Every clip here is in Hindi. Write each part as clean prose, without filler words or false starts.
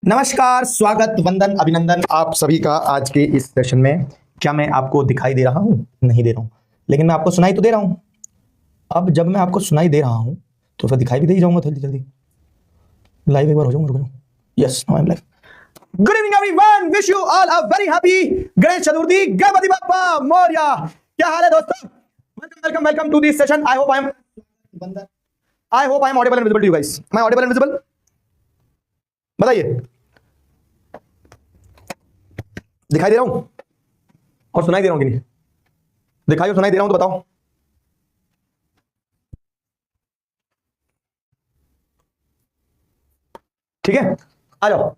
नमस्कार, स्वागत, वंदन, अभिनंदन आप सभी का आज के इस सेशन में। क्या मैं आपको दिखाई दे रहा हूं? नहीं दे रहा हूं, लेकिन मैं आपको सुनाई तो दे रहा हूं। अब जब मैं आपको सुनाई दे रहा हूं तो फिर दिखाई भी दे ही जाऊंगा जल्दी जल्दी। लाइव एक बार हो जाऊंगा, रुक जाऊं। Yes, now I am live. Good evening everyone, wish you all a very happy Ganesh Chaturthi, Ganpati Bappa Morya. क्या हाल है दोस्तों? Welcome welcome to this session. I hope I am audible and visible to you guys. Am I audible and visible? बताइए, दिखाई दे रहा हूं और सुनाई दे रहा हूं कि नहीं? दिखाई और सुनाई दे रहा हूं तो बताओ। ठीक है, आ जाओ।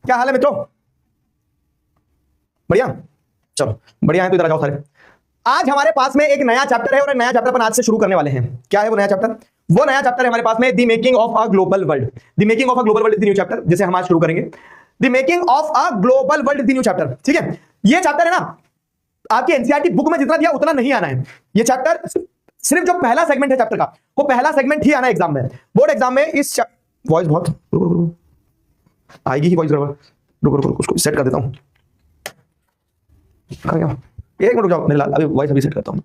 क्या हाल है मित्रों? बढ़िया, चलो बढ़िया है तो इधर आ जाओ सारे। आज हमारे पास में एक नया चैप्टर है और नया चैप्टर अपन आज से शुरू करने वाले हैं। क्या है वो नया चैप्टर? वो नया चैप्टर है हमारे पास में the making of a global world. The making of a global world is the new chapter, जिसे हम आज शुरू करेंगे। The making of a global world is the new chapter. ठीक है, ये चैप्टर है ना, आपकी एनसीईआरटी बुक में जितना दिया उतना नहीं आना है। ये चैप्टर सिर्फ जो पहला सेगमेंट है चैप्टर का, वो पहला सेगमेंट ही आना है एग्जाम में, बोर्ड एग्जाम में। इस वॉइस बहुत आएगी ही, वॉइस गड़बड़। रुको रुको, उसको सेट कर देता हूं। एक मिनट रुक जाओ मेरे लाल, अभी वॉइस अभी सेट करता हूं।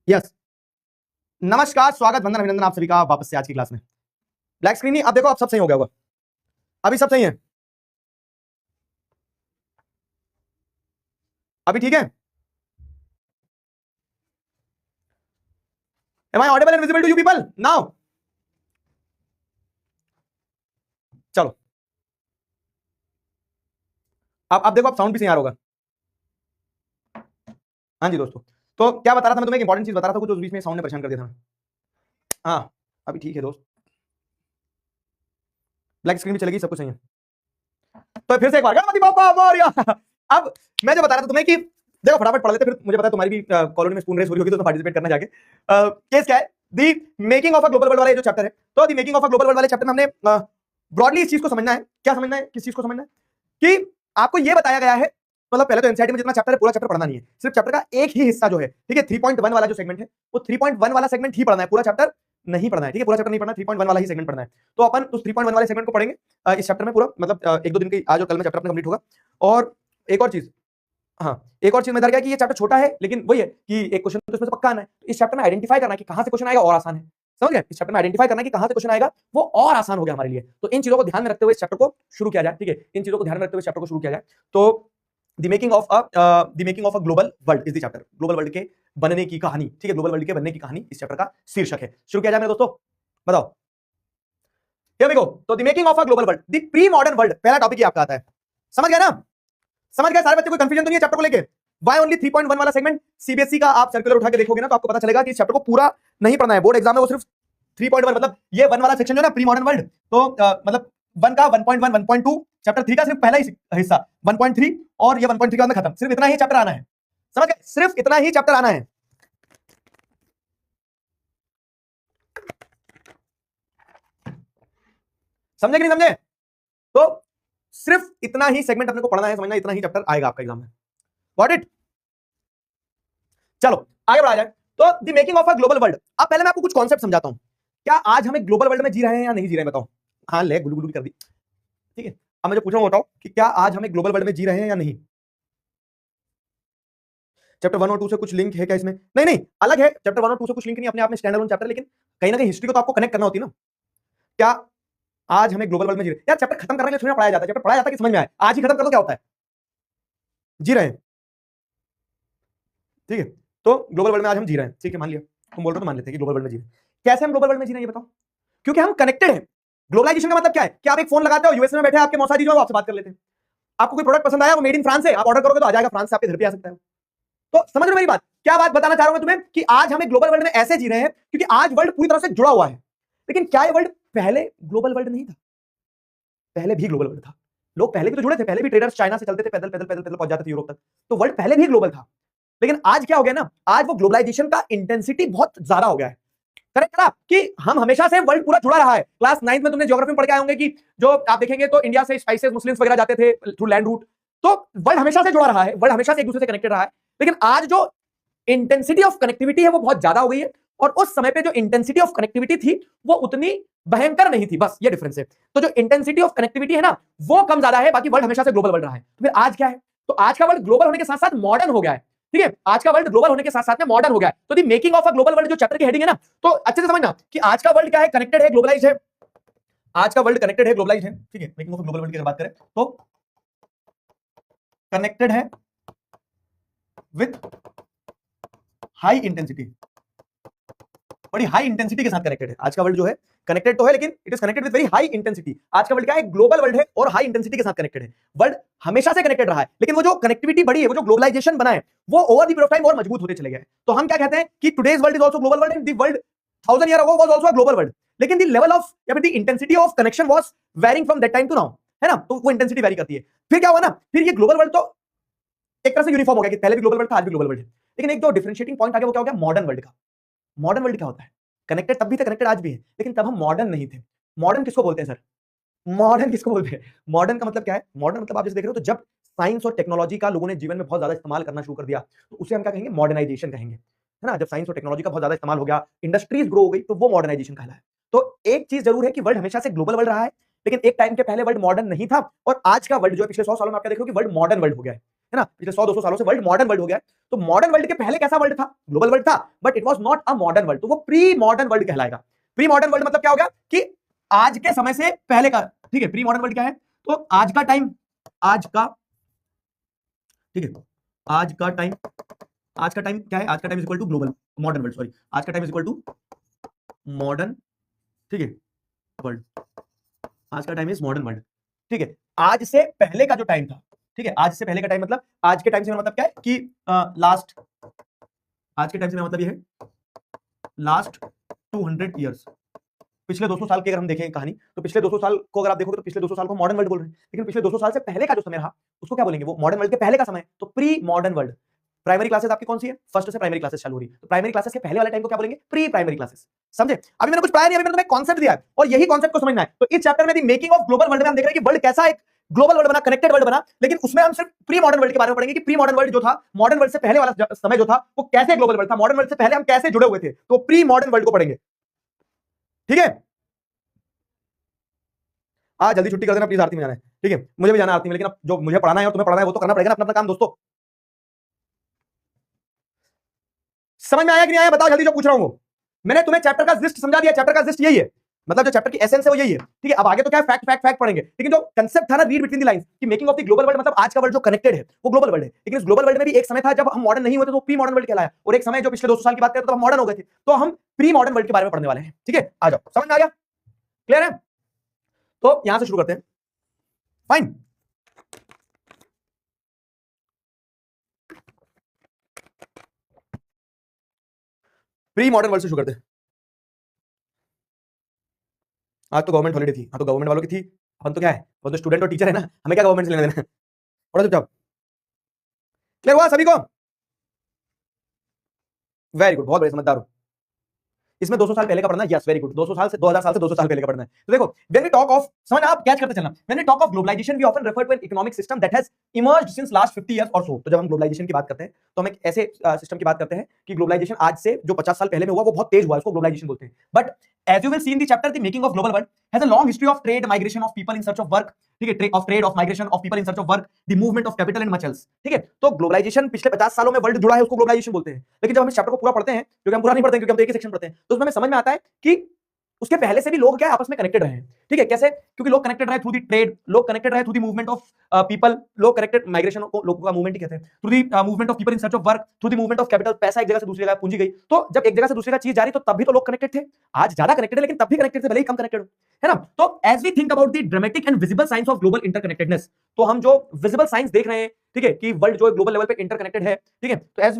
यस, नमस्कार, स्वागत, वंदन, अभिनंदन आप सभी का वापस से आज की क्लास में। ब्लैक स्क्रीन नहीं, अब देखो, अब सब सही हो गया होगा। अभी सब सही है, अभी ठीक है। Am I audible and visible to you people now? चलो, अब देखो, अब साउंड भी सही आ रहा होगा। हाँ जी दोस्तों, तो क्या बता रहा था मैं तुम्हें? एक इंपॉर्टेंट चीज बता रहा था, कुछ उस बीच में साउंड ने परेशान कर दिया था। हाँ, अभी ठीक है दोस्त, ब्लैक स्क्रीन भी चलेगी, सब कुछ सही है। तो फिर से एक बार गणपति बप्पा मोरया। अब मैं जो बता रहा था तुम्हें कि देखो, फटाफट पढ़ लेते, फिर मुझे पता है तुम्हारी भी कॉलोनी में स्पून रेस हो रही होगी, तो पार्टिसिपेट करना जाके। केस क्या है? The making of a global world वाला जो चैप्टर है, तो the making of a global world वाले चैप्टर में हमने ब्रॉडली इस चीज को समझना है। क्या समझना है? किस चीज को समझना है? कि आपको ये बताया गया है, मतलब पहले तो एनसीईआरटी में जितना चैप्टर है पूरा चैप्टर पढ़ना नहीं है, सिर्फ चैप्टर का एक ही हिस्सा जो है, ठीक है, 3.1 वाला जो सेगमेंट है, वो 3.1 वाला सेगमेंट ही पढ़ना है, पूरा चैप्टर नहीं पढ़ना है। ठीक है, पूरा चैप्टर नहीं पढ़ना, 3.1 वाला ही सेगमेंट पढ़ना है। तो अपन उस 3.1 वाले सेगमेंट को पढ़ेंगे इस चैप्टर में पूरा, मतलब एक दो दिन की आज और कल में चैप्टर अपना कंप्लीट होगा। और एक और चीज, हाँ, एक और चीज में क्या कि ये चैप्टर छोटा है, लेकिन वही है कि एक क्वेश्चन तो इसमें से पक्का आना है। तो इस चैप्टर में आइडेंटिफाई करना कि कहां से क्वेश्चन आएगा और आसान है। समझ गए? इस चैप्टर में आइडेंटिफाई करना कि कहां से क्वेश्चन आएगा वो और आसान हो गया हमारे लिए। तो इन चीजों को ध्यान में रखते हुए इस चैप्टर को शुरू किया जाए। ठीक है, इन चीजों को ध्यान में रखते हुए चैप्टर को शुरू किया जाए। तो the making of a global world is the chapter. Global world के बनने की कहानी, ठीक है, ग्लोबल वर्ल्ड के बनने की कहानी इस चैप्टर का शीर्षक है। शुरू किया जाए मेरे दोस्तों, बताओ। Here we go. तो the making of a global world, the pre modern world, पहला टॉपिक ही आपका आता है। समझ गए ना? समझ गए सारे बच्चे? कोई कंफ्यूजन तो नहीं है चैप्टर को लेके? Why only 3.1 वाला सेगमेंट? सीबीएसई का आप सर्कुलर उठा के देखोगे ना, तो आपको पता चलेगा कि इस चैप्टर को पूरा नहीं पढ़ना है। बोर्ड एग्जाम में वो सिर्फ 3.1, मतलब ये 1 वाला सेक्शन जो है ना, प्री मॉडर्न वर्ल्ड, तो मतलब 1 का 1.1, 1.2, चैप्टर 3 का सिर्फ पहला ही हिस्सा 1.3, और ये 1.3 का खत्म। सिर्फ इतना ही चैप्टर आना है। समझ गए? सिर्फ इतना ही चैप्टर आना है। समझे कि नहीं समझे? तो सिर्फ इतना ही सेगमेंट अपने को पढ़ना है, समझना, इतना ही चैप्टर आएगा आपका एग्जाम में। Got it? चलो आगे बढ़ा जाए। तो the making of a global world, अब पहले मैं आपको कुछ कॉन्सेप्ट समझाता हूं। क्या आज हमें ग्लोबल वर्ल्ड में जी रहे हैं या नहीं जी रहे हैं? बताओ। हाँ, ले गुलू गुलू भी कर दी। ठीक है, अब मैं जो पूछ रहा हूं बताओ कि क्या आज हमें ग्लोबल वर्ल्ड में जी रहे हैं या नहीं? चैप्टर 1 और 2 से कुछ लिंक है क्या इसमें? नहीं नहीं, अलग है। चैप्टर 1 और 2 से कुछ लिंक नहीं, अपने आप में स्टैंड अलोन चैप्टर, लेकिन कहीं ना कहीं हिस्ट्री को तो आपको कनेक्ट करना होती है ना। क्या आज हमें ग्लोबल वर्ल्ड में जी रहे हैं? यार चैप्टर खत्म करने के लिए थोड़ी ना पढ़ाया जाता है, चैप्टर पढ़ाया जाता है कि समझ में आए। आज ही खत्म कर दो, क्या होता है? जी रहे हैं। ठीक है, तो ग्लोबल वर्ल्ड में आज हम जी रहे हैं। ठीक है, मान लिया, तुम बोल रहे हो तो मान लेते हैं कि ग्लोबल वर्ल्ड में जी रहे हैं। कैसे हम ग्लोबल वर्ल्ड में जी रहे हैं ये बताओ? क्योंकि हम कनेक्टेड हैं। ग्लोबलाइजेशन का मतलब क्या है? कि आप एक फोन लगाते हो, यूएस में बैठे आपके मौसा जी जो आपसे बात कर लेते हैं। आपको कोई प्रोडक्ट पसंद आया, वो मेड इन फ्रांस है, आप ऑर्डर करोगे तो आ जाएगा फ्रांस से, आपके घर पे आ सकता है। तो समझ लो मेरी बात, क्या बात बताना चाह रहा हूं मैं तुम्हें कि आज हमें ग्लोबल वर्ल्ड में ऐसे जी रहे हैं क्योंकि आज वर्ल्ड पूरी तरह से जुड़ा हुआ है। लेकिन क्या ये वर्ल्ड पहले ग्लोबल वर्ल्ड नहीं था? पहले भी ग्लोबल वर्ल्ड था। लोग पहले भी तो जुड़े थे, पहले भी ट्रेडर्स चाइना से चलते थे, पैदल पैदल पैदल पैदल पहुंच जाते थे यूरोप तक। तो वर्ल्ड पहले भी ग्लोबल था। लेकिन आज क्या हो गया ना, आज वो ग्लोबलाइजेशन का इंटेंसिटी बहुत ज्यादा हो गया है। करेक्ट ना कि हम हमेशा से वर्ल्ड पूरा जुड़ा रहा है। क्लास 9th में तुमने ज्योग्राफी में पढ़ के आए होंगे कि जो आप देखेंगे तो इंडिया से स्पाइसेस मुस्लिम्स वगैरह जाते थे थ्रू लैंड रूट। तो वर्ल्ड हमेशा से जुड़ा रहा है, वर्ल्ड हमेशा से एक दूसरे से कनेक्टेड रहा है। लेकिन आज जो इंटेंसिटी ऑफ कनेक्टिविटी है वो बहुत ज्यादा हो गई है, और उस समय पे जो इंटेंसिटी ऑफ कनेक्टिविटी थी वो उतनी भयंकर नहीं थी, बस ये डिफरेंस है। तो जो इंटेंसिटी ऑफ कनेक्टिविटी है ना वो कम ज्यादा है, बाकी वर्ल्ड हमेशा से ग्लोबल वर्ल्ड रहा है। तो फिर आज क्या है? तो आज का वर्ल्ड ग्लोबल होने के साथ साथ मॉडर्न हो गया है। ठीक है, आज का वर्ल्ड ग्लोबल होने के साथ साथ में मॉडर्न हो गया है। तो the making of a global world जो चैप्टर की हेडिंग है ना, तो अच्छे से समझना कि आज का वर्ल्ड क्या है, कनेक्टेड है, ग्लोबलाइज्ड है। आज का वर्ल्ड कनेक्टेड है, ग्लोबलाइज्ड है। ठीक है, मेकिंग ऑफ ग्लोबल वर्ल्ड की बात करें तो कनेक्टेड है विथ हाई इंटेंसिटी, बड़ी हाई इंटेंसिटी के साथ कनेक्टेड है। आज का वर्ल्ड जो है कनेक्टेड तो है, लेकिन it is connected with very high intensity. आज का वर्ल्ड क्या है? ग्लोबल वर्ल्ड है और हाई इंटेंसिटी के साथ कनेक्टेड है। वर्ल्ड हमेशा से कनेक्टेड रहा है, लेकिन वो जो कनेक्टिविटी बढ़ी है, वो जो ग्लोबलाइजेशन बना है, वो over the period of time और मजबूत होते चले गए। तो हम क्या कहते हैं कि today's world is also global world and the world 1000 year ago was also a global world. लेकिन द लेवल ऑफ या फिर the intensity of connection was varying from that time to now, है ना? तो वो इंटेंसिटी वेरी करती है। फिर क्या हुआ ना, फिर ये ग्लोबल वर्ल्ड तो एक तरह से यूनिफॉर्म हो गया कि पहले भी ग्लोबल वर्ल्ड था, आज भी ग्लोबल वर्ल्ड है। लेकिन एक जो डिफरेंशिएटिंग पॉइंट आ गया वो क्या हो गया? मॉडर्न वर्ल्ड का। मॉडर्न वर्ल्ड क्या होता है? कनेक्टेड तब भी थे, कनेक्टेड आज भी है, लेकिन तब हम मॉडर्न नहीं थे। मॉडर्न किसको बोलते हैं सर? मॉडर्न किसको बोलते हैं? मॉडर्न का मतलब क्या है? मॉडर्न मतलब आप जैसे देख रहे हो, तो जब साइंस और टेक्नोलॉजी का लोगों ने जीवन में बहुत ज्यादा इस्तेमाल करना शुरू कर दिया, तो उसे हम क्या कहेंगे? मॉडर्नाइजेशन कहेंगे, है ना? जब साइंस और टेक्नोलॉजी का बहुत ज्यादा इस्तेमाल हो गया, इंडस्ट्रीज ग्रो हो गई, तो वो मॉडर्नाइजेशन कहलाया। तो एक चीज जरूर है कि वर्ल्ड हमेशा से ग्लोबल वर्ल्ड रहा है, लेकिन एक टाइम के पहले वर्ल्ड मॉडर्न नहीं था। और आज का वर्ल्ड जो है पिछले 100 सालों में आप क्या देख रहे हो कि वर्ल्ड मॉडर्न वर्ल्ड हो गया है ना? पिछले 100-200 सालों से वर्ल्ड मॉडर्न वर्ल्ड हो गया है। तो मॉडर्न वर्ल्ड के पहले कैसा वर्ल्ड था? ग्लोबल वर्ल्ड था, but it was not a modern world. तो वो प्री मॉडर्न वर्ल्ड कहलाएगा। प्री मॉडर्न वर्ल्ड मतलब क्या हो गया कि आज के समय से पहले का। ठीक है, प्री मॉडर्न वर्ल्ड क्या है? तो आज का टाइम, आज का, ठीक है, आज का टाइम, आज का टाइम क्या है? आज का time is equal to global modern world, sorry, आज का time is equal to modern, ठीक है, वर्ल्ड। आज का टाइम इज मॉडर्न वर्ल्ड। ठीक है, आज से पहले का जो टाइम था, ठीक है, आज से पहले का टाइम मतलब आज के टाइम से मेरा मतलब क्या है कि लास्ट, आज के टाइम से मेरा मतलब ये है लास्ट 200 ईयर्स। पिछले 200 साल की अगर हम देखें कहानी, तो पिछले 200 साल को अगर आप देखोगे तो पिछले 200 साल को मॉडर्न वर्ल्ड बोल रहे हैं, लेकिन पिछले 200 साल से पहले का जो समय रहा उसको क्या बोलेंगे? वो मॉडर्न वर्ल्ड के पहले का समय। तो pre modern world. Primary classes आपकी कौन सी है? फर्स्ट से प्राइमरी क्लासेस चालू हो रही है, तो प्राइमरी क्लासेस के पहले वाले टाइम को क्या बोलेंगे? Pre primary classes. समझे? अभी मैंने कुछ पढ़ाया नहीं, अभी मैंने तुम्हें कॉन्सेप्ट दिया है और यही कॉन्सेप्ट को समझना है। तो इस चैप्टर में दी मेकिंग ऑफ ग्लोबल वर्ल्ड में हम देख रहे हैं कि वर्ल्ड कैसा एक ग्लोबल वर्ल्ड बना, कनेक्टेड वर्ल्ड बना, लेकिन उसमें हम सिर्फ प्री मॉडर्न वर्ल्ड के बारे में पढ़ेंगे कि प्री मॉडर्न वर्ल्ड जो था, मॉडर्न वर्ल्ड से पहले वाला समय जो था, वो कैसे ग्लोबल वर्ल्ड था, मॉडर्न वर्ल्ड से पहले हम कैसे जुड़े हुए थे, तो प्री मॉडर्न वर्ल्ड को पढ़ेंगे। ठीक है, आज जल्दी छुट्टी कर देना प्लीज, आरती में जाना है। ठीक है, मुझे भी जाना आरती में, लेकिन अब जो मुझे पढ़ाना है और तुम्हें पढ़ाना है वो तो करना पड़ेगा ना, अपना अपना काम दोस्तों। समझ में आया कि नहीं आया? बताओ जल्दी, जो पूछ रहा हूं वो। मैंने तुम्हें चैप्टर का जिस्ट समझा दिया, चैप्टर का जिस्ट यही है, मतलब जो चैप्टर की एसेंस है वो यही है। ठीक है, अब आगे तो क्या है, फैक्ट फैक्ट फैक्ट पढ़ेंगे, लेकिन जो कंसेप्ट था ना, रीड बिटवीन द लाइंस, कि making of the global world मतलब आज का वर्ल्ड जो कनेक्टेड है वो ग्लोबल वर्ल्ड है। लेकिन इस ग्लोबल वर्ल्ड में भी एक समय था जब हम मॉडर्न नहीं हुए थे, तो प्री मॉडर्न वर्ल्ड कहलाया, और एक समय जो पिछले 200 साल की बात करें तो हम मॉडर्न हो गए थे, तो हम प्री मॉडर्न वर्ल्ड के बारे में पढ़ने वाले हैं। ठीक है, आ जाओ, समझ में आ गया? क्लियर है? तो यहां से शुरू करते हैं। फाइन, प्री मॉडर्न वर्ल्ड से शुरू करते हैं। आज तो गवर्नमेंट हॉलिडे थी, हाँ तो गवर्नमेंट वालों की थी, अपन तो क्या है, वो तो स्टूडेंट और टीचर है ना, हमें क्या गवर्नमेंट से लेना देना है। पढ़ो चुपचाप। क्लियर हुआ सभी को? वेरी गुड, बहुत बड़े समझदार हो। इसमें 200 साल पहले का पढ़ना है, यस वेरी गुड, 200 साल से 2000 साल से 200 साल पहले का पढ़ना है। तो देखो, व्हेन वी टॉक ऑफ, समझना, आप कैच करते चलना, when we talk of globalisation we often refer to an economic system that has emerged since last 50 years और सो। तो जब हम ग्लोबलाइजेशन की बात करते हैं तो हम एक ऐसे सिस्टम की बात करते हैं कि ग्लोबलाइजेशन आज से जो 50 साल पहले में हुआ वो बहुत तेज हुआ, इसको ग्लोबलाइजेशन बोलते हैं। But as you will see in the chapter, the making of global world has a long history of trade, migration of people in search of work, ठीक है, of trade, of migration of people in search of work, the movement of capital and much else। ठीक है, तो ग्लोबलाइजेशन पिछले 50 सालों में वर्ल्ड जुड़ा है, उसको ग्लोबलाइजेशन बोलते हैं। लेकिन जब हम इस चैप्टर को पूरा पढ़ते हैं, क्योंकि हम पूरा नहीं पढ़ते हैं, क्योंकि हम तो एक ही सेक्शन पढ़ते हैं, तो उसमें हमें समझ में आता है कि उसके पहले से भी लोग क्या आपस में कनेक्टेड रहे हैं। ठीक है, कैसे? क्योंकि लोग कनेक्टेड रहे थ्रू दी ट्रेड, लोग कनेक्टेड रहे through the movement of people, लोग कनेक्टेड, माइग्रेशन को लोगों का मूवमेंट ही कहते हैं, through the movement of people in search of work, through the movement of capital, पैसा एक जगह से दूसरी जगह पूंजी गई। तो जब एक जगह से दूसरी जगह चीज जा रही तो तब भी तो लोग कनेक्टेड थे। आज ज्यादा कनेक्टेड है, लेकिन तब भी कनेक्टेड थे, भले ही कम कनेक्टेड हो, है ना। तो as we think about the dramatic and visible science of global interconnectedness, तो हम जो विजिबल साइंस देख रहे हैं, ठीक है, कि वर्ल्ड जो ग्लोबल लेवल पे इंटरकनेक्टेड है, ठीक है, तो as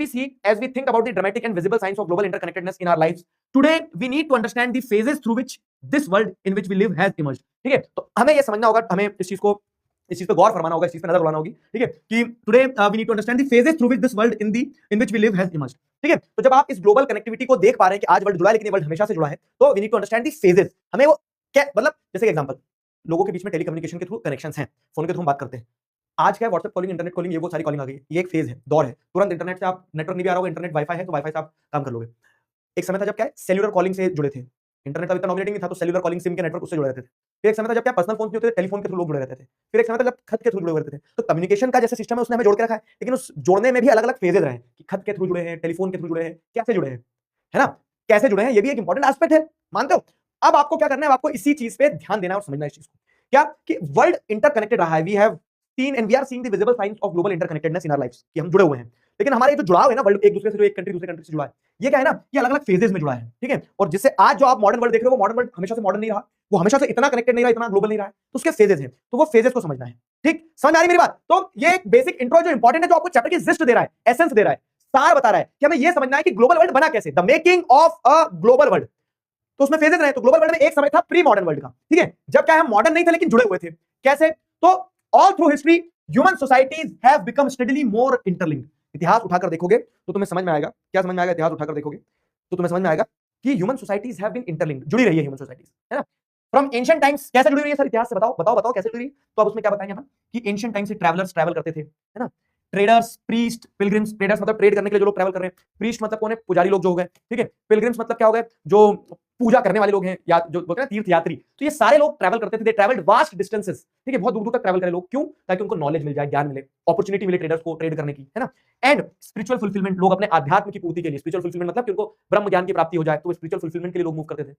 we think about the dramatic and visible science of global interconnectedness in our lives today, we need to understand the phases through which this world in which we live has emerged. ठीक है, तो हमें ये समझना होगा, हमें इस चीज पे गौर फरमाना होगा, इस चीज पे नजर उड़ाना होगी, ठीक है, कि today we need to understand the phases through which this world in which we live has emerged. ठीक है, तो जब आप इस ग्लोबल कनेक्टिविटी को देख पा रहे हैं कि आज वर्ल्ड जुड़ा है लेकिन ये वर्ल्ड हमेशा से जुड़ा है, तो we need to understand the phases. हमें वो क्या मतलब, जैसे एग्जांपल, लोगों के बीच में टेलीकम्युनिकेशन के थ्रू कनेक्शंस हैं, फोन के थ्रू हम बात करते हैं। आज क्या है, व्हाट्सएप कॉलिंग, इंटरनेट कॉलिंग, ये वो सारी कॉलिंग आ गई है, ये एक फेज है, दौर है। तुरंत इंटरनेट से आप, नेटवर्क नहीं भी आ रहा होगा, इंटरनेट वाईफाई है तो वाईफाई से आप काम कर लोगे। एक समय था जब क्या है, सेल्युलर कॉलिंग से जुड़े थे, इंटरनेट का इतना डोमिनेटिंग नहीं था, तो सेल्युलर कॉलिंग सिम के नेटवर्क उससे जुड़े रहते थे। फिर एक समय था जब क्या पर्सनल फोन नहीं होते थे, टेलीफोन के थ्रू लोग जुड़े रहते थे। फिर एक समय था जब खत के थ्रू जुड़े रहते थे। तो कम्युनिकेशन का जैसे सिस्टम है उसने हमें जोड़ के रखा है, लेकिन उस जोड़ने में भी अलग अलग फेजेज रहे कि खत के थ्रू जुड़े हैं, टेलीफोन के थ्रू जुड़े हैं, कैसे जुड़े हैं, है ना, कैसे जुड़े हैं, ये भी एक इंपॉर्टेंट एस्पेक्ट है, मानते हो। अब आपको क्या करना है, आपको इसी चीज पे ध्यान देना है और समझना है इस चीज को, क्या कि वर्ल्ड इंटरकनेक्टेड रहा है। We have seen and we are seeing the visible science of global interconnectedness in our lives, कि हम जुड़े हुए हैं। लेकिन हमारे जो जुड़ाव है ना वर्ल्ड एक दूसरे से, जो एक कंट्री दूसरे कंट्री से जुड़ा है, ये क्या है ना, ये अलग अलग फेजेस में जुड़ा है। ठीक है, और जिससे आज जो आप मॉडर्न वर्ल्ड देख रहे हो, वो मॉडर्न वर्ल्ड हमेशा से मॉडर्न नहीं रहा, वो हमेशा से इतना कनेक्टेड नहीं रहा, इतना ग्लोबल नहीं रहा है, तो उसके फेजेस हैं, तो वो फेजेस को समझना है। ठीक, समझ आ रही मेरी बात। तो ये एक बेसिक इंट्रो जो इंपॉर्टेंट है, जो आपको चैप्टर की जिस्ट दे रहा है, एसेंस दे रहा है, सार बता रहा है कि हमें ये समझना है कि ग्लोबल वर्ल्ड बना कैसे, the making of a global world. तो उसमें फेजेस रहे। तो ग्लोबल वर्ल्ड में एक समय था प्री मॉडर्न वर्ल्ड का, ठीक है, जब क्या हम मॉडर्न नहीं थे लेकिन जुड़े हुए थे। कैसे? तो all through history human societies have become steadily more interlinked. इतिहास उठाकर देखोगे तो तुम्हें समझ में आएगा, क्या समझ में आएगा, इतिहास उठाकर देखोगे तो तुम्हें समझ में आएगा कि human societies have been interlinked, जुड़ी रही है ह्यूमन सोसाइटीज, है ना। फ्रॉम एंशिएंट टाइम्स, कैसे जुड़ी रही है सर, इतिहास से बताओ बताओ बताओ कैसे जुड़ी रही है। तो अब उसमें क्या बताएंगे हम कि एंशिएंट टाइम से ट्रैवलर्स ट्रैवल करते थे, है ना, ट्रेडर्स, प्रीस्ट, पिलग्रिम्स। ट्रेडर्स मतलब ट्रेड करने के लिए जो लोग ट्रैवल कर रहे हैं, प्रीस्ट मतलब कौन है, पुजारी लोग जो हो गए, ठीक है, पिलग्रिम्स मतलब क्या हो गए, जो पूजा करने वाले लोग हैं, या जो बोलते हैं तीर्थ यात्री। तो ये सारे लोग ट्रैवल करते थे, दे ट्रैवल्ड वास्ट डिस्टेंसेस, ठीक है, बहुत दूर दूर तक ट्रैवल करे लोग, क्यों? ताकि उनको नॉलेज मिल जाए, ज्ञान मिले, अपॉर्चुनिटी मिले ट्रेडर्स को ट्रेड करने की, है ना। एंड स्पिरिचुअल फुलफिलमेंट, लोग अपने आध्यात्म की पूर्ति के लिए, स्पिरिचुअल फुलफिलमेंट मतलब कि उनको ब्रह्म ज्ञान की प्राप्ति हो जाए, तो स्पिरिचुअल फुलफिलमेंट के लिए लोग मूव करते थे,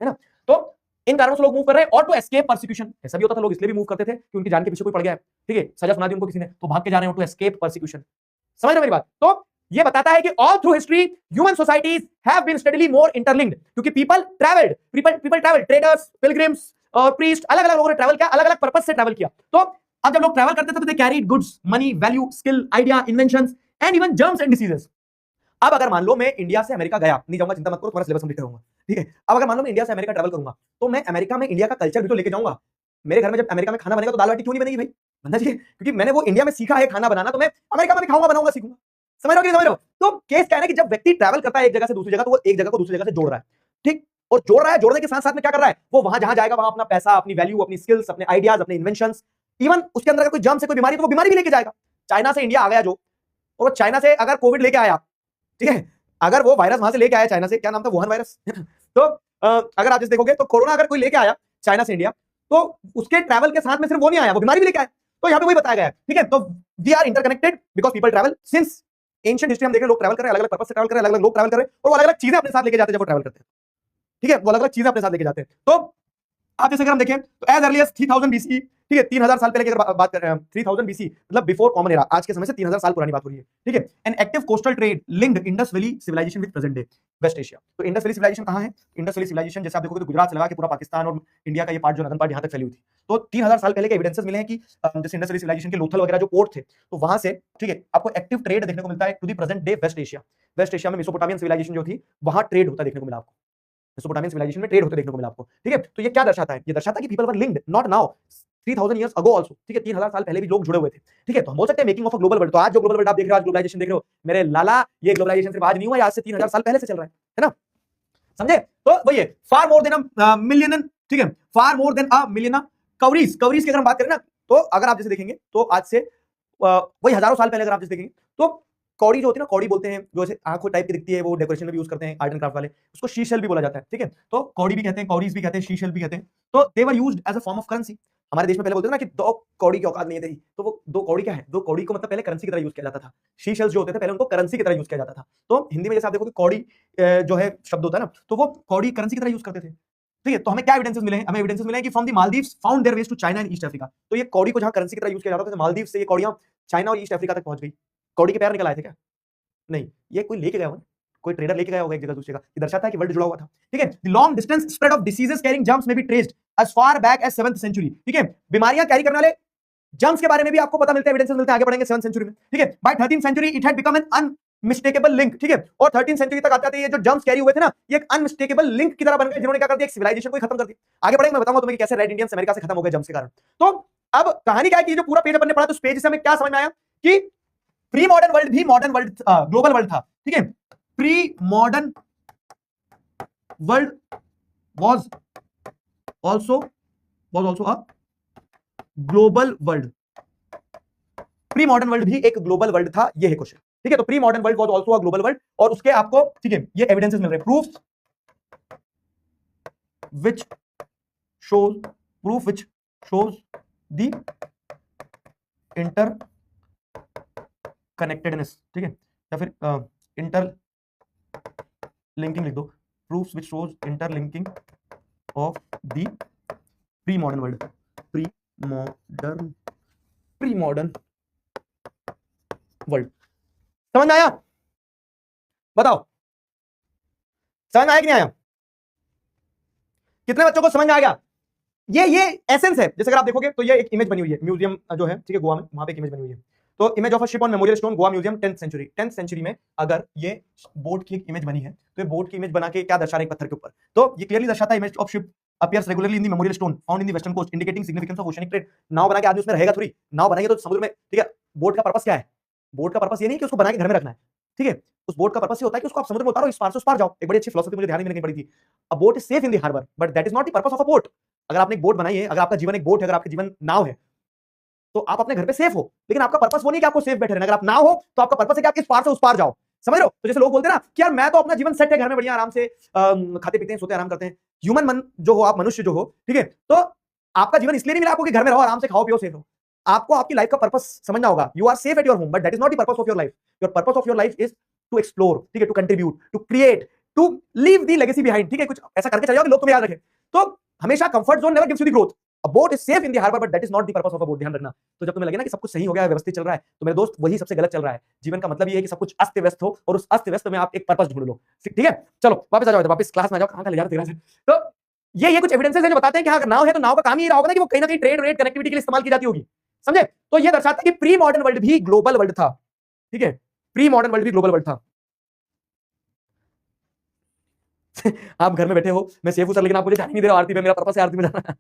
है ना। तो इन कारणों से लोग मूव कर रहे हैं। और टू एस्केप परसिक्यूशन, ऐसा भी होता था, लोग इसलिए भी मूव करते थे कि उनकी जान के पीछे कोई पड़ गया है, ठीक है, सजा सुना दी उनको किसी ने, तो भाग के जा रहे हैं, टू एस्केप परसिक्यूशन। समझ रहे मेरी बात। तो ये बताता है कि all through history human societies have been steadily more interlinked, क्योंकि पीपल ट्रैवल्ड, ट्रेडर्स, पिलग्रिम्स और प्रीस्ट, अलग अलग लोगों ने ट्रैवल किया, अलग अलग पर्पस से ट्रैवल किया। तो अब जब लोग ट्रैवल करते थे तो they carried goods, money, value, skill, idea, inventions and even germs and diseases. अब अगर मान लो मैं इंडिया से अमेरिका गया, नहीं जाऊंगा, चिंता मत करो, तुम्हारा सिलेबस कंप्लीट करूंगा, ठीक है। अब अगर मान लो मैं इंडिया से अमेरिका ट्रैवल करूंगा, तो मैं अमेरिका में इंडिया का कल्चर भी तो लेके जाऊंगा। मेरे घर में जब अमेरिका में खाना बनेगा तो दाल बाटी क्यों नहीं बनेगी भाई, बनना चाहिए, क्योंकि मैंने वो इंडिया में सीखा है खाना बनाना, तो मैं अमेरिका में भी खाऊंगा, बनाऊंगा, सीखूंगा। समझ रहे हो कि नहीं समझ रहे हो? तो केस क्या है ना कि जब व्यक्ति ट्रैवल करता है एक जगह से दूसरी जगह, तो वो एक जगह को दूसरी जगह से जोड़ रहा है, ठीक, और जोड़ रहा है, जोड़ने के साथ साथ में क्या कर रहा है, वो वहां जहां जाएगा वहां अपना पैसा, अपनी वैल्यू, अपनी स्किल्स, अपने आइडियाज, अपने इन्वेंशंस, इवन उसके अंदर अगर कोई जर्म से कोई बीमारी, तो वो बीमारी भी लेके जाएगा। चाइना से इंडिया आ गया जो, और वो चाइना से अगर कोविड लेके आया, ठीक है, अगर वो वायरस वहां से लेके आया चाइना से, क्या नाम था, वुहान वायरस तो अगर आप जैसे देखोगे तो कोरोना अगर कोई लेके आया चाइना से इंडिया, तो उसके ट्रैवल के साथ में सिर्फ वो नहीं आया, वो बीमारी भी लेके आया। तो यहाँ पे वही बताया गया है, ठीक है। तो we are interconnected because people travel. Since ancient history हम देख रहे हैं, लोग ट्रैवल कर रहे हैं, अलग अलग पर्पस से ट्रैवल कर रहे हैं, अलग अलग लोग ट्रैवल कर रहे हैं, और वो अलग अलग चीजें अपने साथ लेके जाते हैं जब वो ट्रैवल करते हैं, ठीक है, वो अलग अलग चीजें अपने साथ लेके जाते हैं। तो आप जैसे अगर हम देखें तो एज अर्ली एज 3000 बीसी, ठीक है, 3000 साल पहले की अगर बात कर रहे हैं हम, 3000 बीसी मतलब बिफोर कॉमन एरा, आज के समय से 3000 साल पुरानी बात हो रही है, ठीक है। An active coastal trade linked Indus valley civilisation with present day West Asia. तो इंडस वैली सिविलाइजेशन कहां है? इंडस वैली सिविलाइजेशन जैसे आप देखोगे तो गुजरात से लगा के पूरा पाकिस्तान और इंडिया का ये पार्ट जो नदन पार्ट यहां तक फैली हुई थी। तो 3000 साल पहले के एविडेंसेस मिले हैं कि जैसे इंडस वैली सिविलाइजेशन के लोथल वगैरह जो पोर्ट थे, तो वहां से, ठीक है, आपको एक्टिव ट्रेड देखने को मिलता है to the present day West Asia. West Asia में मेसोपोटामियन सिविलाइजेशन जो थी, वहां ट्रेड होता देखने को मिला आपको, मेसोपोटामियन सिविलाइजेशन में ट्रेड होते देखने को मिला आपको, ठीक है। तो ये क्या दर्शाता है? ये दर्शाता है कि people were linked, not now, 3000 years ago also, ठीक है, 3000 साल पहले भी लोग जुड़े हुए थे, ठीक है। तो हम बोल सकते हैं making of a global world. तो आज जो ग्लोबल वर्ल्ड आप देख रहे हो, आज ग्लोबलाइजेशन देख रहे हो, मेरे लाला, ये ग्लोबलाइजेशन सिर्फ आज नहीं हुआ, आज से 3000 साल पहले से चल रहा है ना, समझे। तो वही है, फार मोर देन अ मिलियन, ठीक है, फार मोर देन अ मिलियन कवरीज। कवरीज की अगर हम बात करें ना, तो अगर आप जैसे देखेंगे तो आज से वही हजारों साल पहले अगर आप जैसे देखेंगे तो कौड़ी जो होती है ना, कौड़ी बोलते हैं, जो ऐसे आंखों टाइप की दिखती है, वो डेकोरेशन में भी यूज करते हैं आर्ट एंड क्राफ्ट वाले, उसको शीशेल भी बोला जाता है, ठीक है। तो कौड़ी भी कहते हैं, कौड़ीज भी कहते हैं, शीशेल भी कहते हैं। तो they were used as a form of currency. हमारे देश में पहले बोलते थे ना कि 2 कौड़ी की औकात नहीं है, तो वो 2 कौड़ी क्या है, 2 कौड़ी को मतलब पहले करेंसी की तरह यूज किया जाता था। शीशेल्स जो होते थे पहले उनको करेंसी की तरह यूज किया जाता था। तो हिंदी में जैसे आप देखो कि कौड़ी जो है शब्द होता है ना, तो वो कौड़ी करेंसी की तरह यूज करते थे, ठीक है। तो हमें क्या एविडेंसेस मिले हैं? हमें एविडेंसेस मिले हैं कि from the Maldives found their ways to China and East Africa. तो ये कौड़ी को जहां करेंसी की तरह यूज किया जाता था, मालदीव से ये कौड़ियां चाइना और ईस्ट अफ्रीका तक पहुंच गई। कौड़ी के पैर निकल आए थे क्या? नहीं, ये कोई लेके गया होगा, कोई ट्रेडर लेके गया होगा एक जगह दूसरी जगह। ये दर्शाता है कि वर्ल्ड जुड़ा हुआ था, ठीक है। The long distance spread of diseases carrying germs may be traced as far back as 7th century। ठीक है, बीमारियां कैरी करने वाले जर्म्स के बारे में भी आपको पता मिलता है, एविडेंसेस मिलते हैं, आगे बढ़ेंगे 7th सेंचुरी में। ठीक है, by 13th century it had become an unmistakable link. ठीक है, और 13th सेंचुरी तक आते-आते ये जो जर्म्स कैरी हुए थे ना, ये एक अनमिस्टेकेबल लिंक की तरह बन गए, जिन्होंने क्या कर दिया, एक सिविलाइजेशन को ही खत्म कर दिया। आगे बढ़ेंगे, मैं बताऊंगा तुम्हें कि कैसे रेड इंडियंस अमेरिका से खत्म हो गए जर्म्स के कारण। तो अब कहानी क्या है कि जो पूरा पेज अपन ने पढ़ा, तो उस पेज से हमें क्या समझ में आया कि प्री मॉडर्न वर्ल्ड भी मॉडर्न वर्ल्ड, ग्लोबल वर्ल्ड था। ठीक है, pre modern world was also a global world. Pre modern world भी एक ग्लोबल वर्ल्ड था, ये है क्वेश्चन। ठीक है, तो pre modern world was also a global world, और उसके आपको, ठीक है, ये एविडेंसेस मिल रहे हैं, proof which shows the inter connectedness. ठीक है, या फिर इंटर लिंकिंग लिख दो, proof which shows interlinking of the pre modern world. Pre modern world समझ में आया? बताओ, समझ में आया कि नहीं आया? कितने बच्चों को समझ में आ गया? ये एसेंस है। जैसे अगर आप देखोगे तो ये एक इमेज बनी हुई है, म्यूजियम जो है, ठीक है, गोवा में, वहां पे एक इमेज बनी हुई है। तो image of a ship on memorial stone, Goa museum, 10th century में अगर ये बोट की एक इमेज बनी है, तो ये बोट की इमेज बना के क्या दर्शा रहा है, एक पत्थर के ऊपर। तो ये क्लियरली दर्शाता है, image of ship appears regularly in the memorial stone found in the western coast indicating significance of oceanic trade. नाव बना के आदमी उसमें रहेगा थोड़ी, नाव बनाएंगे तो समुद्र में, ठीक है। बोट का पर्पस क्या है? बोट का पर्पस ये नहीं कि उसको बना के घर में रखना है, ठीक है। उस बोट का पर्पस ये होता है कि उसको आप समुद्र में उतारो, इस पार से उस पार जाओ। एक बड़ी अच्छी फिलॉसफी मुझे ध्यान में नहीं पड़ी थी। A boat is safe in the harbour but that is not the purpose of a boat. अगर आपने एक बोट बनाई है, अगर आपका जीवन एक बोट है, अगर आपका जीवन नाव है, तो आप अपने घर पे सेफ हो, लेकिन आपका पर्पस वो नहीं कि आपको सेफ बैठे रहना। अगर आप नाव हो तो आपका पर्पस है कि आप इस पार से उस पार जाओ। समझ रहे हो? तो जैसे लोग बोलते हैं ना कि यार मैं तो अपना जीवन सेट है, घर में बढ़िया आराम से खाते पीते हैं, सोते आराम करते हैं। ह्यूमन मन जो हो, आप मनुष्य जो हो, ठीक है, तो आपका जीवन इसलिए नहीं मिला आपको कि घर में रहो, आराम से खाओ पियो, सेफ हो। आपको आपकी लाइफ का पर्पस समझना होगा। You are safe at your home but that is not the purpose of your life. Your purpose of your life is to explore, ठीक है, to contribute, to create, to leave the legacy behind. ठीक है, कुछ ऐसा करके चले कि लोग तुम्हें याद रखें। तो हमेशा comfort zone never gives you the growth. A boat is safe in the harbor but that is not the purpose of a boat। ध्यान रखना। तो जब तुम्हें लगे ना कि सब कुछ सही हो गया है, व्यवस्थित चल रहा है, तो मेरे दोस्त वही सबसे गलत चल रहा है। जीवन का मतलब ये है कि सब कुछ अस्त व्यस्त हो और उस अस्त व्यस्त में आप एक पर्पस ढूंढ लो। ठीक है, चलो वापस आ जाओ, वापस क्लास में आ जाओ। कहां का ले जा रहा है? तो ये कुछ एविडेंसेस हैं जो बताते हैं कि अगर नाव है तो नाव का काम ही रहा होगा ना कि वो कहीं ना कहीं ट्रेड रेड कनेक्टिविटी के लिए इस्तेमाल की जाती होगी। समझे? तो ये दर्शाता है कि प्री मॉडर्न वर्ल्ड भी ग्लोबल वर्ल्ड था। ठीक है, प्री मॉडर्न वर्ल्ड भी ग्लोबल वर्ल्ड था। आप घर में बैठे हो, मैं सेफ हूं सर, लेकिन आप मुझे जाने नहीं दे रहे हो आरती में। मेरा पर्पस है आरती में जाना।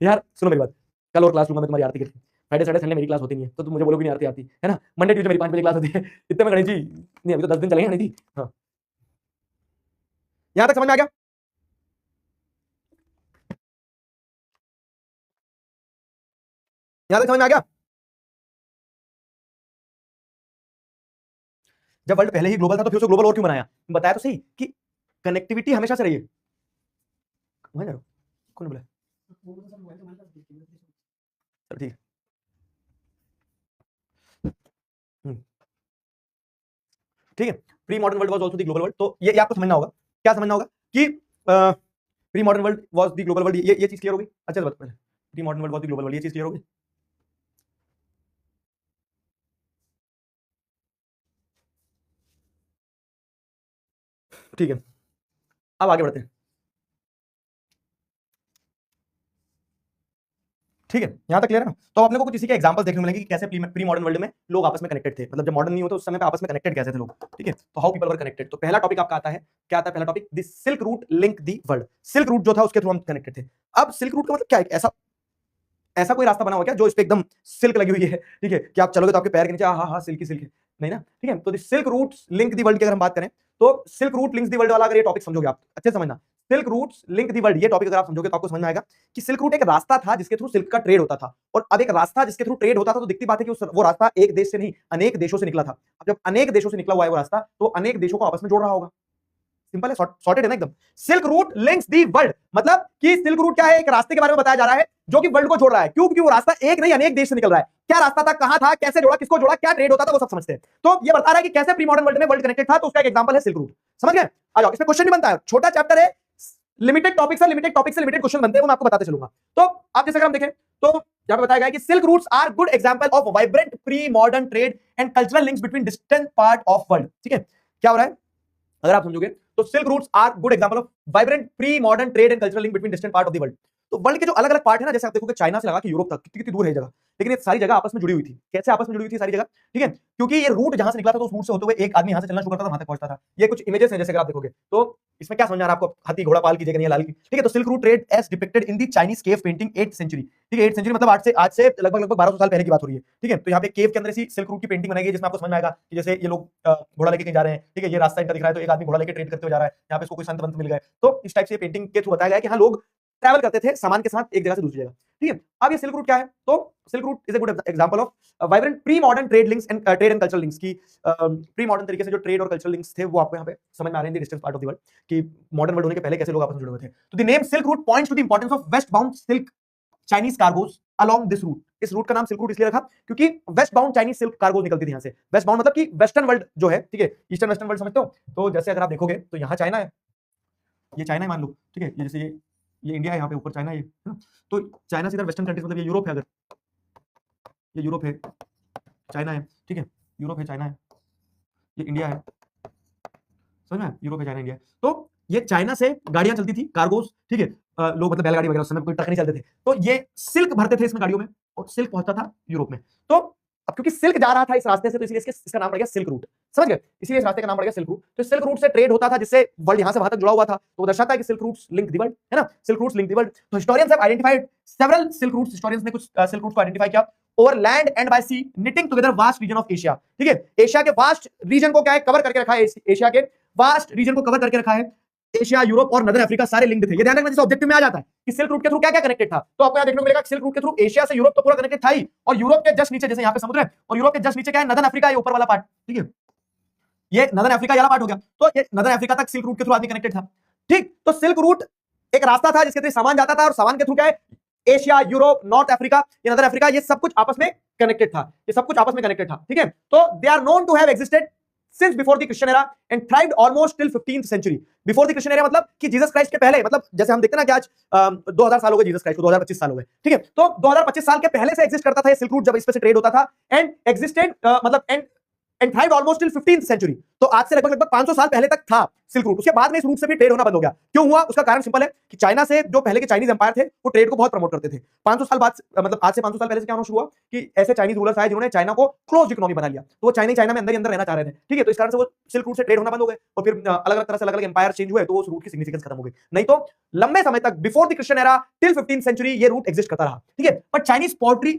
यार सुनो मेरी बात, कल और क्लास लूंगा मैं तुम्हारी आरती के लिए। फ्राइडे सैटरडे संडे मेरी क्लास होती नहीं है, तो तुम मुझे बोलोगे नहीं आरती आती है ना। मंडे ट्यूसडे मेरी 5 बजे क्लास होती है। इतने में गणेश जी नहीं, अभी तो 10 दिन चलेंगे गणेश जी। हाँ, यहां तक समझ में आ गया? यहां तक समझ में आ गया? जब वर्ल्ड पहले ही ग्लोबल था तो फिर उसे ग्लोबल और क्यों बनाया? बताया तो सही कि कनेक्टिविटी हमेशा से रही है। कौन बोला? ठीक है, ठीक है। Pre modern world was also the global world. तो ये आपको समझना होगा। क्या समझना होगा कि pre modern world was the global world. ये चीज क्लियर हो गई? अच्छा बात, pre modern world was the global world, ये चीज क्लियर हो गई? ठीक है, अब आगे बढ़ते हैं। ठीक है, यहां तक क्लियर है ना? तो अपने को कुछ इसी के एग्जांपल्स देखने को मिलेंगे कि कैसे प्री मॉडर्न वर्ल्ड में लोग आपस में कनेक्टेड थे। मतलब जब मॉडर्न नहीं होता उस समय पे आपस में कनेक्टेड कैसे थे लोग। ठीक है, तो हाउ पीपल वर कनेक्टेड। तो पहला टॉपिक आपका आता है, क्या आता है पहला topic? The silk route link the world. Silk route जो था उसके थ्रू हम कनेक्टेड थे। अब सिल्क रूट का मतलब क्या है? ऐसा कोई रास्ता बना हुआ क्या जो इस पे एकदम सिल्क लगी हुई है, ठीक है, कि आप चलोगे तो आपके पैर के नीचे हाँ सिल्क ही सिल्क है? नहीं ना। ठीक है, तो the silk route link the world की अगर हम बात करें तो silk route links the world वाला अगर ये टॉपिक समझोगे आप, अच्छे समझना, silk routes link the world, ये टॉपिक अगर आप समझोगे तो आपको समझ में आएगा कि सिल्क रूट एक रास्ता था जिसके थ्रू सिल्क का ट्रेड होता था। और अब एक रास्ता जिसके थ्रू ट्रेड होता था, तो दिखती बात है कि वो रास्ता एक देश से नहीं अनेक देशों से निकला था। अब जब अनेक देशों से निकला हुआ है वो रास्ता, तो अनेक देशों को आपस में जोड़ रहा होगा। सिंपल है, सॉर्टेड है ना एकदम। Silk route links the world, मतलब कि सिल्क रूट क्या है? एक रास्ते के बारे में बताया जा रहा है जो कि वर्ल्ड को जोड़ रहा है। क्यों? क्योंकि वो रास्ता एक नहीं अनेक देश से निकल रहा है। क्या रास्ता था, कहां था, कैसे जोड़ा, किसको जोड़ा, क्या ट्रेड होता था, वो सब समझते हैं। तो ये बता रहा है कि कैसे प्री मॉडर्न वर्ल्ड में वर्ल्ड कनेक्टेड था, तो उसका एक एग्जांपल है सिल्क रूट। समझ गए? आ जाओ, इसमें क्वेश्चन नहीं बनता है, छोटा चैप्टर है, लिमिटेड टॉपिक से लिमिटेड क्वेश्चन बनते हैं, वो मैं आपको बताते चलूंगा। तो आप जैसे अगर हम देखें तो यहां पे बताया गया है कि silk routes are good example of vibrant pre modern trade and cultural links between distant part of world. ठीक है, क्या हो रहा है? अगर आप समझोगे तो silk routes are good example of vibrant pre modern trade and cultural link between distant part of the world. तो वर्ल्ड के जो अलग अलग पार्ट है ना, जैसे आप देखोगे चाइना से लगा कि यूरोप तक कितनी कितनी दूर है जगह, लेकिन ये सारी जगह आपस में जुड़ी हुई थी। कैसे आपस में जुड़ी हुई थी सारी जगह? ठीक है, क्योंकि ये रूट जहां से निकला था तो उस रूट से होते हुए एक आदमी यहां से चलना शुरू करता था, वहां तक पहुंचता था। ये कुछ इमेजेस हैं, जैसे अगर आप देखोगे तो इसमें क्या समझ आ रहा है आपको? हाथी घोड़ा पाल की जगह नहीं है लाल की। ठीक है, तो silk route trade as depicted in the Chinese cave painting 8th century. ठीक है, 8th सेंचुरी मतलब आज से लगभग 1200 साल पहले की बात हो रही है। ठीक है, तो यहाँ पे केव के अंदर ऐसी सिल्क रूट की पेंटिंग बनाई गई, जिसमें आपको समझ में आएगा कि जैसे ये लोग घोड़ा लेके कहीं जा रहे हैं। ठीक है, ये रास्ता इनका दिख रहा है, तो एक आदमी घोड़ा लेके ट्रेड करते हुए जा रहा है, यहाँ पे इसको कोई संत वंत मिल गए। तो इस टाइप से पेंटिंग के थ्रू बताया गया कि हाँ, लोग ट्रैवल करते थे सामान के साथ एक जगह से दूसरी जगह। ठीक है, अब ये सिल्क रूट क्या है? तो silk root is a good example of vibrant pre modern trade links and trade and cultural links की प्री मॉडर्न तरीके से जो ट्रेड और कल्चरल लिंक्स थे वो आपको यहाँ पे समझ में आ रहे हैं distance part of the world कि मॉडर्न वर्ल्ड होने के पहले कैसे लोग आपस में जुड़े हुए थे। तो the name silk route points to the importance of west bound silk Chinese cargoes along this route. इस रूट का नाम सिल्क रूट इसलिए रखा क्योंकि west bound Chinese silk cargoes निकलती थी यहाँ से। वेस्ट बाउंड मतलब कि वेस्टर्न वर्ल्ड जो है, ठीक है, ईस्टर्न वेस्टर्न वर्ल्ड समझते हो? तो जैसे अगर आप देखोगे तो यहाँ चाइना है, ये चाइना है मान लो। ठीक है, ये जैसे ये इंडिया है, यहाँ पे ऊपर चाइना है, है ना? तो चाइना से इधर वेस्टर्न कंट्रीज मतलब ये यूरोप है, अगर ये यूरोप है, चाइना है। ठीक है, यूरोप है, चाइना है, ये इंडिया है, समझ में? यूरोप है, चाइना, इंडिया है। तो ये चाइना से गाड़ियां चलती थी, कार्गोस। ठीक है, लोग मतलब बैलगाड़ी वगैरह, उस समय कोई ट्रक नहीं चलते थे, तो ये सिल्क भरते थे इसमें गाड़ियों में और सिल्क पहुंचता था यूरोप में। तो अब क्योंकि सिल्क जा रहा था इस रास्ते से, तो इसलिए इसका नाम पड़ गया सिल्क रूट। समझ गए? इसलिए इस रास्ते का नाम पड़ गया सिल्क रूट। तो सिल्क रूट से ट्रेड होता था, जिससे वर्ल्ड यहां से वहां तक जुड़ा हुआ था, तो वो दर्शाता है कि silk routes link the world, है ना? Silk routes link the world. तो historians have identified several silk routes. Historians ने कुछ सिल्क रूट्स को आइडेंटिफाई किया over land and by sea, knitting together vast region of Asia. ठीक है, एशिया के वास्ट रीजन को क्या है, कवर करके रखा है। एशिया के वास्ट रीजन को कवर करके रखा है। एशिया, यूरोप और नदर अफ्रीका सारे लिंक्ड थे। ये ध्यान रखना, जैसे ऑब्जेक्टिव में आ जाता है कि सिल्क रूट के थ्रू क्या क्या कनेक्टेड था, तो आपको यहां देखने को मिलेगा कि सिल्क रूट के थ्रू एशिया से यूरोप तो पूरा कनेक्टेड था ही, और यूरोप के जस्ट नीचे, जैसे यहाँ पे समुद्र है और यूरोप के जस्ट नीचे क्या है, नदर अफ्रीका, ये ऊपर वाला पार्ट। ठीक है, ये नदर अफ्रीका वाला पार्ट हो गया, तो ये नदर अफ्रीका तक सिल्क रूट के थ्रू आदमी कनेक्टेड था। ठीक, तो सिल्क रूट एक रास्ता था जिसके थ्रू सामान जाता था, और सामान के थ्रू क्या है, एशिया, यूरोप, नॉर्थ अफ्रीका, ये नदर अफ्रीका, ये सब कुछ आपस में कनेक्टेड था। ये सब कुछ आपस में कनेक्टेड था। ठीक है, तो they are known to have existed since before the Christian era and thrived almost till 15th century. Before the Christian era मतलब कि जीसस क्राइस्ट के पहले, मतलब जैसे हम देखते हैं ना कि आज 2000 साल हो गए जीसस क्राइस्ट को, 2025 साल हो गए। ठीक है, तो 2025 साल के पहले से एग्जिस्ट करता था ये सिल्क रूट, जब इस पे से ट्रेड होता था, एंड एग्जिस्टेड मतलब and thrived almost till 15th century। तो आज से लगभग 500 साल पहले तक था सिल्क रूट। उसके बाद में इस रूट से भी ट्रेड होना बंद हो गया। क्यों हुआ? उसका कारण सिंपल है कि चाइना से जो पहले के चाइनीज एम्पायर थे वो ट्रेड को बहुत प्रमोट करते थे। 500 साल बाद, मतलब आज से 500 साल पहले से क्या होना शुरू हुआ कि ऐसे चाइनीज रूलर्स आए जिन्होंने चाइना को क्लोज इकोनॉमी बना लिया, तो वो चाइना में अंदर ही अंदर रहना चाह रहे थे। ठीक है, तो इस कारण से वो सिल्क रूट से ट्रेड होना बंद हो गए, और फिर अलग अलग तरह से अलग अलग एम्पायर चेंज हुए, तो उस रूट की सिग्निफिकेंस खत्म हो गई। नहीं तो लंबे समय तक before the Christian era till 15th century ये रूट एग्जिस्ट करता रहा। ठीक है, but Chinese pottery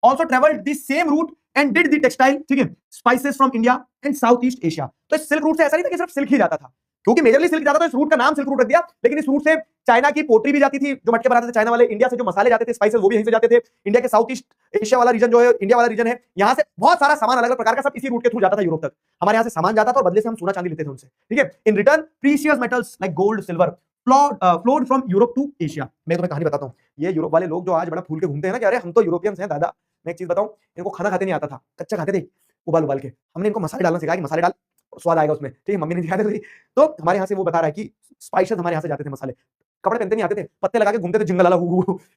also travelled the same route and did the textile, ठीक है, spices from India and South East Asia. तो इस सिल्क रूट से ऐसा नहीं था कि सिर्फ सिल्क ही जाता था, क्योंकि मेजरली सिल्क जाता था, इस रूट का नाम सिल्क रूट रख दिया। लेकिन इस रूट से चाइना की पोट्री भी जाती थी, जो मटके बनाते थे चाइना वाले, इंडिया से जो मसाले जाते थे, स्पाइसेस, वो भी यहीं से जाते थे। इंडिया के साउथ ईस्ट एशिया वाला रीजन जो है, इंडिया वाला रीजन है, यहाँ से बहुत सारा सामान अलग अलग प्रकार का सब इसी रूट के थ्रू जाता था यूरोप तक। हमारे यहाँ से सामान जाता था और बदले से हम सोना चांदी लेते थे उनसे। ठीक है, in return precious metals like gold, silver flowed from Europe to Asia. मैं तुम्हें कहानी बताता हूँ, ये यूरोप वाले लोग जो आज बड़ा फूल के घूमते हैं ना कि अरे हम तो यूरोपियंस हैं दादा, मैं एक चीज बताऊं, इनको खाना खाते नहीं आता था, कच्चा खाते थे उबाल के। हमने इनको मसाले डालना सिखाया कि मसाले डाल, स्वाद आएगा उसमें। ठीक है, मम्मी ने दिखाया था। तो हमारे यहाँ से वो बता रहा है कि स्पाइसेस हमारे यहाँ से जाते थे, मसाले, कपड़े पहनते नहीं आते थे, पत्ते लगा के घूमते थे जिंगल वाला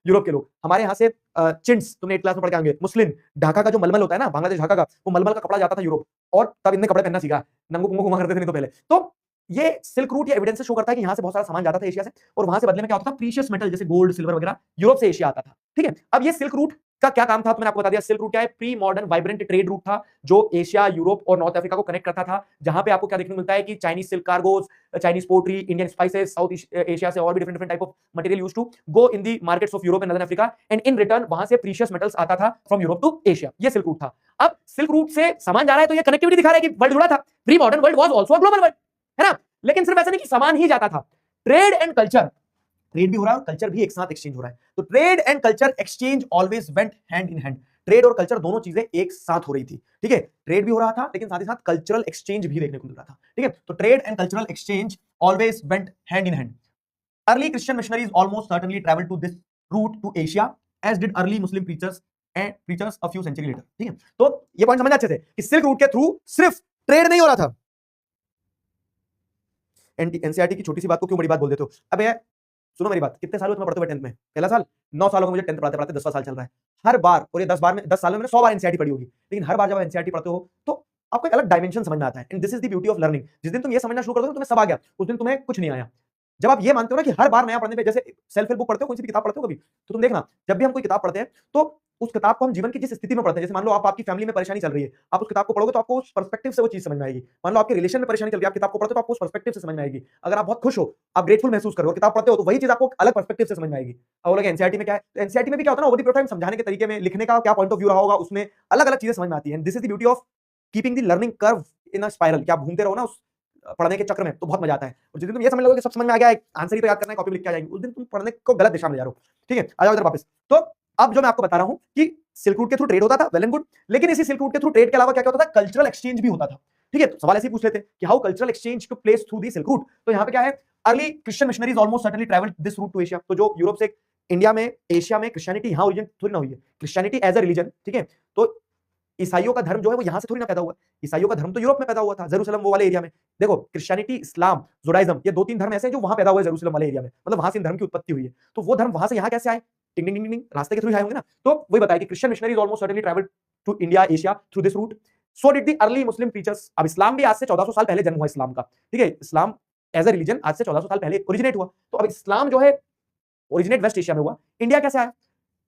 यूरोप के लोग। हमारे यहाँ से चिंट्स, तुमने 8 क्लास में पढ़ के आएंगे, मुस्लिम ढाका का जो मलमल होता है ना, बांग्लादेश ढाका का, वो मलमल का कपड़ा जाता था यूरोप, और तब इनने कपड़े पहनना सीखा, नंगो पुंगो घुमा करते थे नहीं तो पहले। तो ये सिल्क रूट या एविडेंस शो करता है कि यहाँ से बहुत सारा सामान जाता था एशिया से, और वहां से बदले में क्या होता था, प्रीशियस मेटल जैसे गोल्ड, सिल्वर वगैरह यूरोप से एशिया आता था। ठीक है, अब ये सिल्क रूट का क्या काम था, तो मैंने आपको बता दिया। सिल्क रूट क्या है, pre modern vibrant trade route था जो एशिया, यूरोप और नॉर्थ अफ्रीका को कनेक्ट करता था, जहां पे आपको क्या देखने को मिलता है कि Chinese silk cargoes, Chinese pottery, Indian spices, South Asia से और भी different type of material used to go in the markets of Europe and northern Africa, and in return वहां से प्रीशियस मेटल्स आता था फ्रॉम यूरोप टू एशिया। ये सिल्क रूट था। अब सिल्क रूट से सामान जा रहा है, तो ये कनेक्टिविटी दिखा रहा है कि वर्ल्ड जुड़ा था। Pre modern world was also a global world, है ना? लेकिन सिर्फ ऐसा नहीं कि सामान ही जाता था, ट्रेड एंड कल्चर, ट्रेड भी हो रहा है और कल्चर भी एक साथ एक्सचेंज हो रहा है। तो trade and culture exchange always went hand in hand. Trade और कल्चर दोनों चीजें एक साथ हो रही थी। ठीक है, ट्रेड भी हो रहा था लेकिन साथ ही साथ कल्चरल एक्सचेंज भी देखने को मिल रहा था। ठीक है, तो trade and cultural exchange always went hand in hand. Early Christian missionaries almost certainly travelled to this route to Asia as did early Muslim preachers and preachers a few century later. ठीक है, तो ये पॉइंट समझना अच्छे से कि सिल्क रूट के थ्रू सिर्फ ट्रेड नहीं हो रहा था। एनसीईआरटी की छोटी सी बात को क्यों बड़ी बात बोल देते हो? अब सुनो मेरी बात, कितने साल हुए तुम्हें पढ़ते हुए 10th में? पहला साल, 9 सालों को मुझे 10th पढ़ाते पढ़ाते 10वां साल चल रहा है। हर बार, और ये 10 साल में मैंने 100 बार एनसीईआरटी पढ़ी होगी, लेकिन हर बार जब एनसीईआरटी पढ़ते हो तो आपको एक अलग डायमेंशन समझ में आता है। And this is the beauty of learning. जिस दिन तुम ये समझना शुरू कर दो तुम्हें सब आ गया, उस दिन तुम्हें कुछ नहीं आया। जब आप ये मानते हो ना कि हर बार नया पढ़ने पे, जैसे सेल्फ हेल्प बुक पढ़ते हो, कोई सी भी किताब पढ़ते हो कभी, तो तुम देखना जब भी हम कोई किताब पढ़ते हैं तो उस किताब को हम जीवन की जिस स्थिति में पढ़ते हैं, जैसे मान लो आपकी फैमिली में परेशानी चल रही है, आप उस किताब को पढ़ोगे तो आपको उस पर्सपेक्टिव से वो चीज समझ में आएगी। मान लो आपके रिलेशन में परेशानी चल रही है, आप किताब को पढ़ते हो तो आपको उस पर्सपेक्टिव से समझ में आएगी। अगर आप बहुत खुश हो, आप ग्रेटफुल महसूस कर रहे हो, किताब पढ़ते हो तो वही चीज आपको अलग पर्सपेक्टिव से समझ में आएगी। और लगे एनसीईआरटी में क्या है, एनसीईआरटी में भी क्या होता है ना, ओवर द टाइम समझाने के तरीके में, लिखने का क्या पॉइंट ऑफ व्यू रहा होगा, उसमें अलग अलग चीजें समझ में आती है। This is the beauty of keeping the learning curve in a spiral, कि आप घूमते रहो ना उस पढ़ने के चक्र में, तो बहुत मजा आता है। और जिस दिन तुम ये समझ लोगे कि सब समझ में आ गया है, आंसर ही तो याद करना है, कॉपी में लिख के आ जाएंगे, उस दिन तुम पढ़ने को गलत दिशा में जा रहे हो। ठीक है, आ जाओ इधर वापस। तो अब जो मैं आपको बता रहा हूं कि सिल्क रूट के थ्रू ट्रेड होता था, वेल एंड गुड, लेकिन इसी सिल्क रूट के थ्रू ट्रेड के अलावा क्या क्या होता था, कल्चरल एक्सचेंज भी होता था। ठीक है, तो सवाल ऐसे ही पूछ लेते हैं कि how cultural exchange took place through the silk route. तो यहाँ पे क्या है, early Christian missionaries almost certainly travelled this route to Asia. तो जो यूरोप से इंडिया में, एशिया में क्रिश्चियनिटी यहाँ ओरिजिन थोड़ी ना हुई है, क्रिश्चियनिटी एज अ रिलीजन। ठीक है, तो ईसाइयों का धर्म जो है वो यहां से थोड़ी ना पैदा हुआ, ईसाइयों का धर्म तो यूरोप में पैदा हुआ था, जेरूसलम वो वाले एरिया में। देखो क्रिश्चियनिटी, इस्लाम, जुडाइज्म, ये दो तीन धर्म ऐसे हैं जो वहां पैदा हुए जेरूसलम वाले एरिया में, मतलब वहां से इन धर्म की उत्पत्ति हुई है। तो वो धर्म वहां से यहाँ कैसे आए, टिंग टिंग टिंग टिंग, रास्ते के थ्रू आए होंगे ना। तो वही बताया कि Christian missionaries almost certainly travelled to India, Asia through this route. So did the early Muslim preachers. अब इस्लाम भी आज से 1400 साल पहले जन्म हुआ इस्लाम का। ठीक है, इस्लाम एज अ रिलीजन आज से 1400 साल पहले ओरिजिनेट हुआ। तो अब इस्लाम जो है ओरिजिनेट वेस्ट एशिया में हुआ, इंडिया कैसे आया,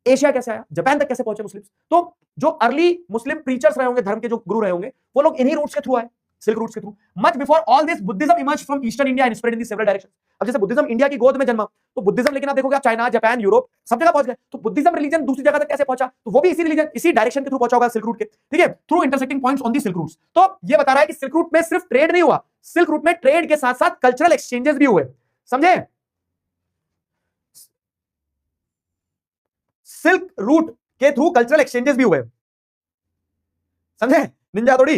एशिया कैसे आया, जापान तक कैसे पहुंचे मुस्लिम्स। तो जो अर्ली मुस्लिम प्रीचर्स रहे होंगे, धर्म के जो गुरु रहे होंगे, वो लोग इन्हीं रूट्स के थ्रू आए, सिल्क रूट्स के through. Much before all this Buddhism emerge from eastern India and spread in the several directions. अब जैसे बुद्धिज्म इंडिया की गोद में जन्मा, तो बुद्धिज्म लेकिन आप देखोगे आप चाइना, जापान, यूरोप सब जगह पहुंच गए। तो बुद्धिज्म रिलीजन दूसरी जगह तक कैसे पहुंचा, तो वो भी इसी रिलीजन, इसी डायरेक्शन के थ्रू पहुंचा होगा, सिल्क रूट के। ठीक है, through intersecting points on the silk routes. तो ये बता रहा है कि सिल्क रूट में सिर्फ ट्रेड नहीं हुआ, सिल्क रूट में ट्रेड के साथ साथ कल्चरल एक्सचेंजेस भी हुए। समझे, सिल्क रूट के थ्रू कल्चरल एक्सचेंजेस भी हुए। समझे निंजा थोड़ी।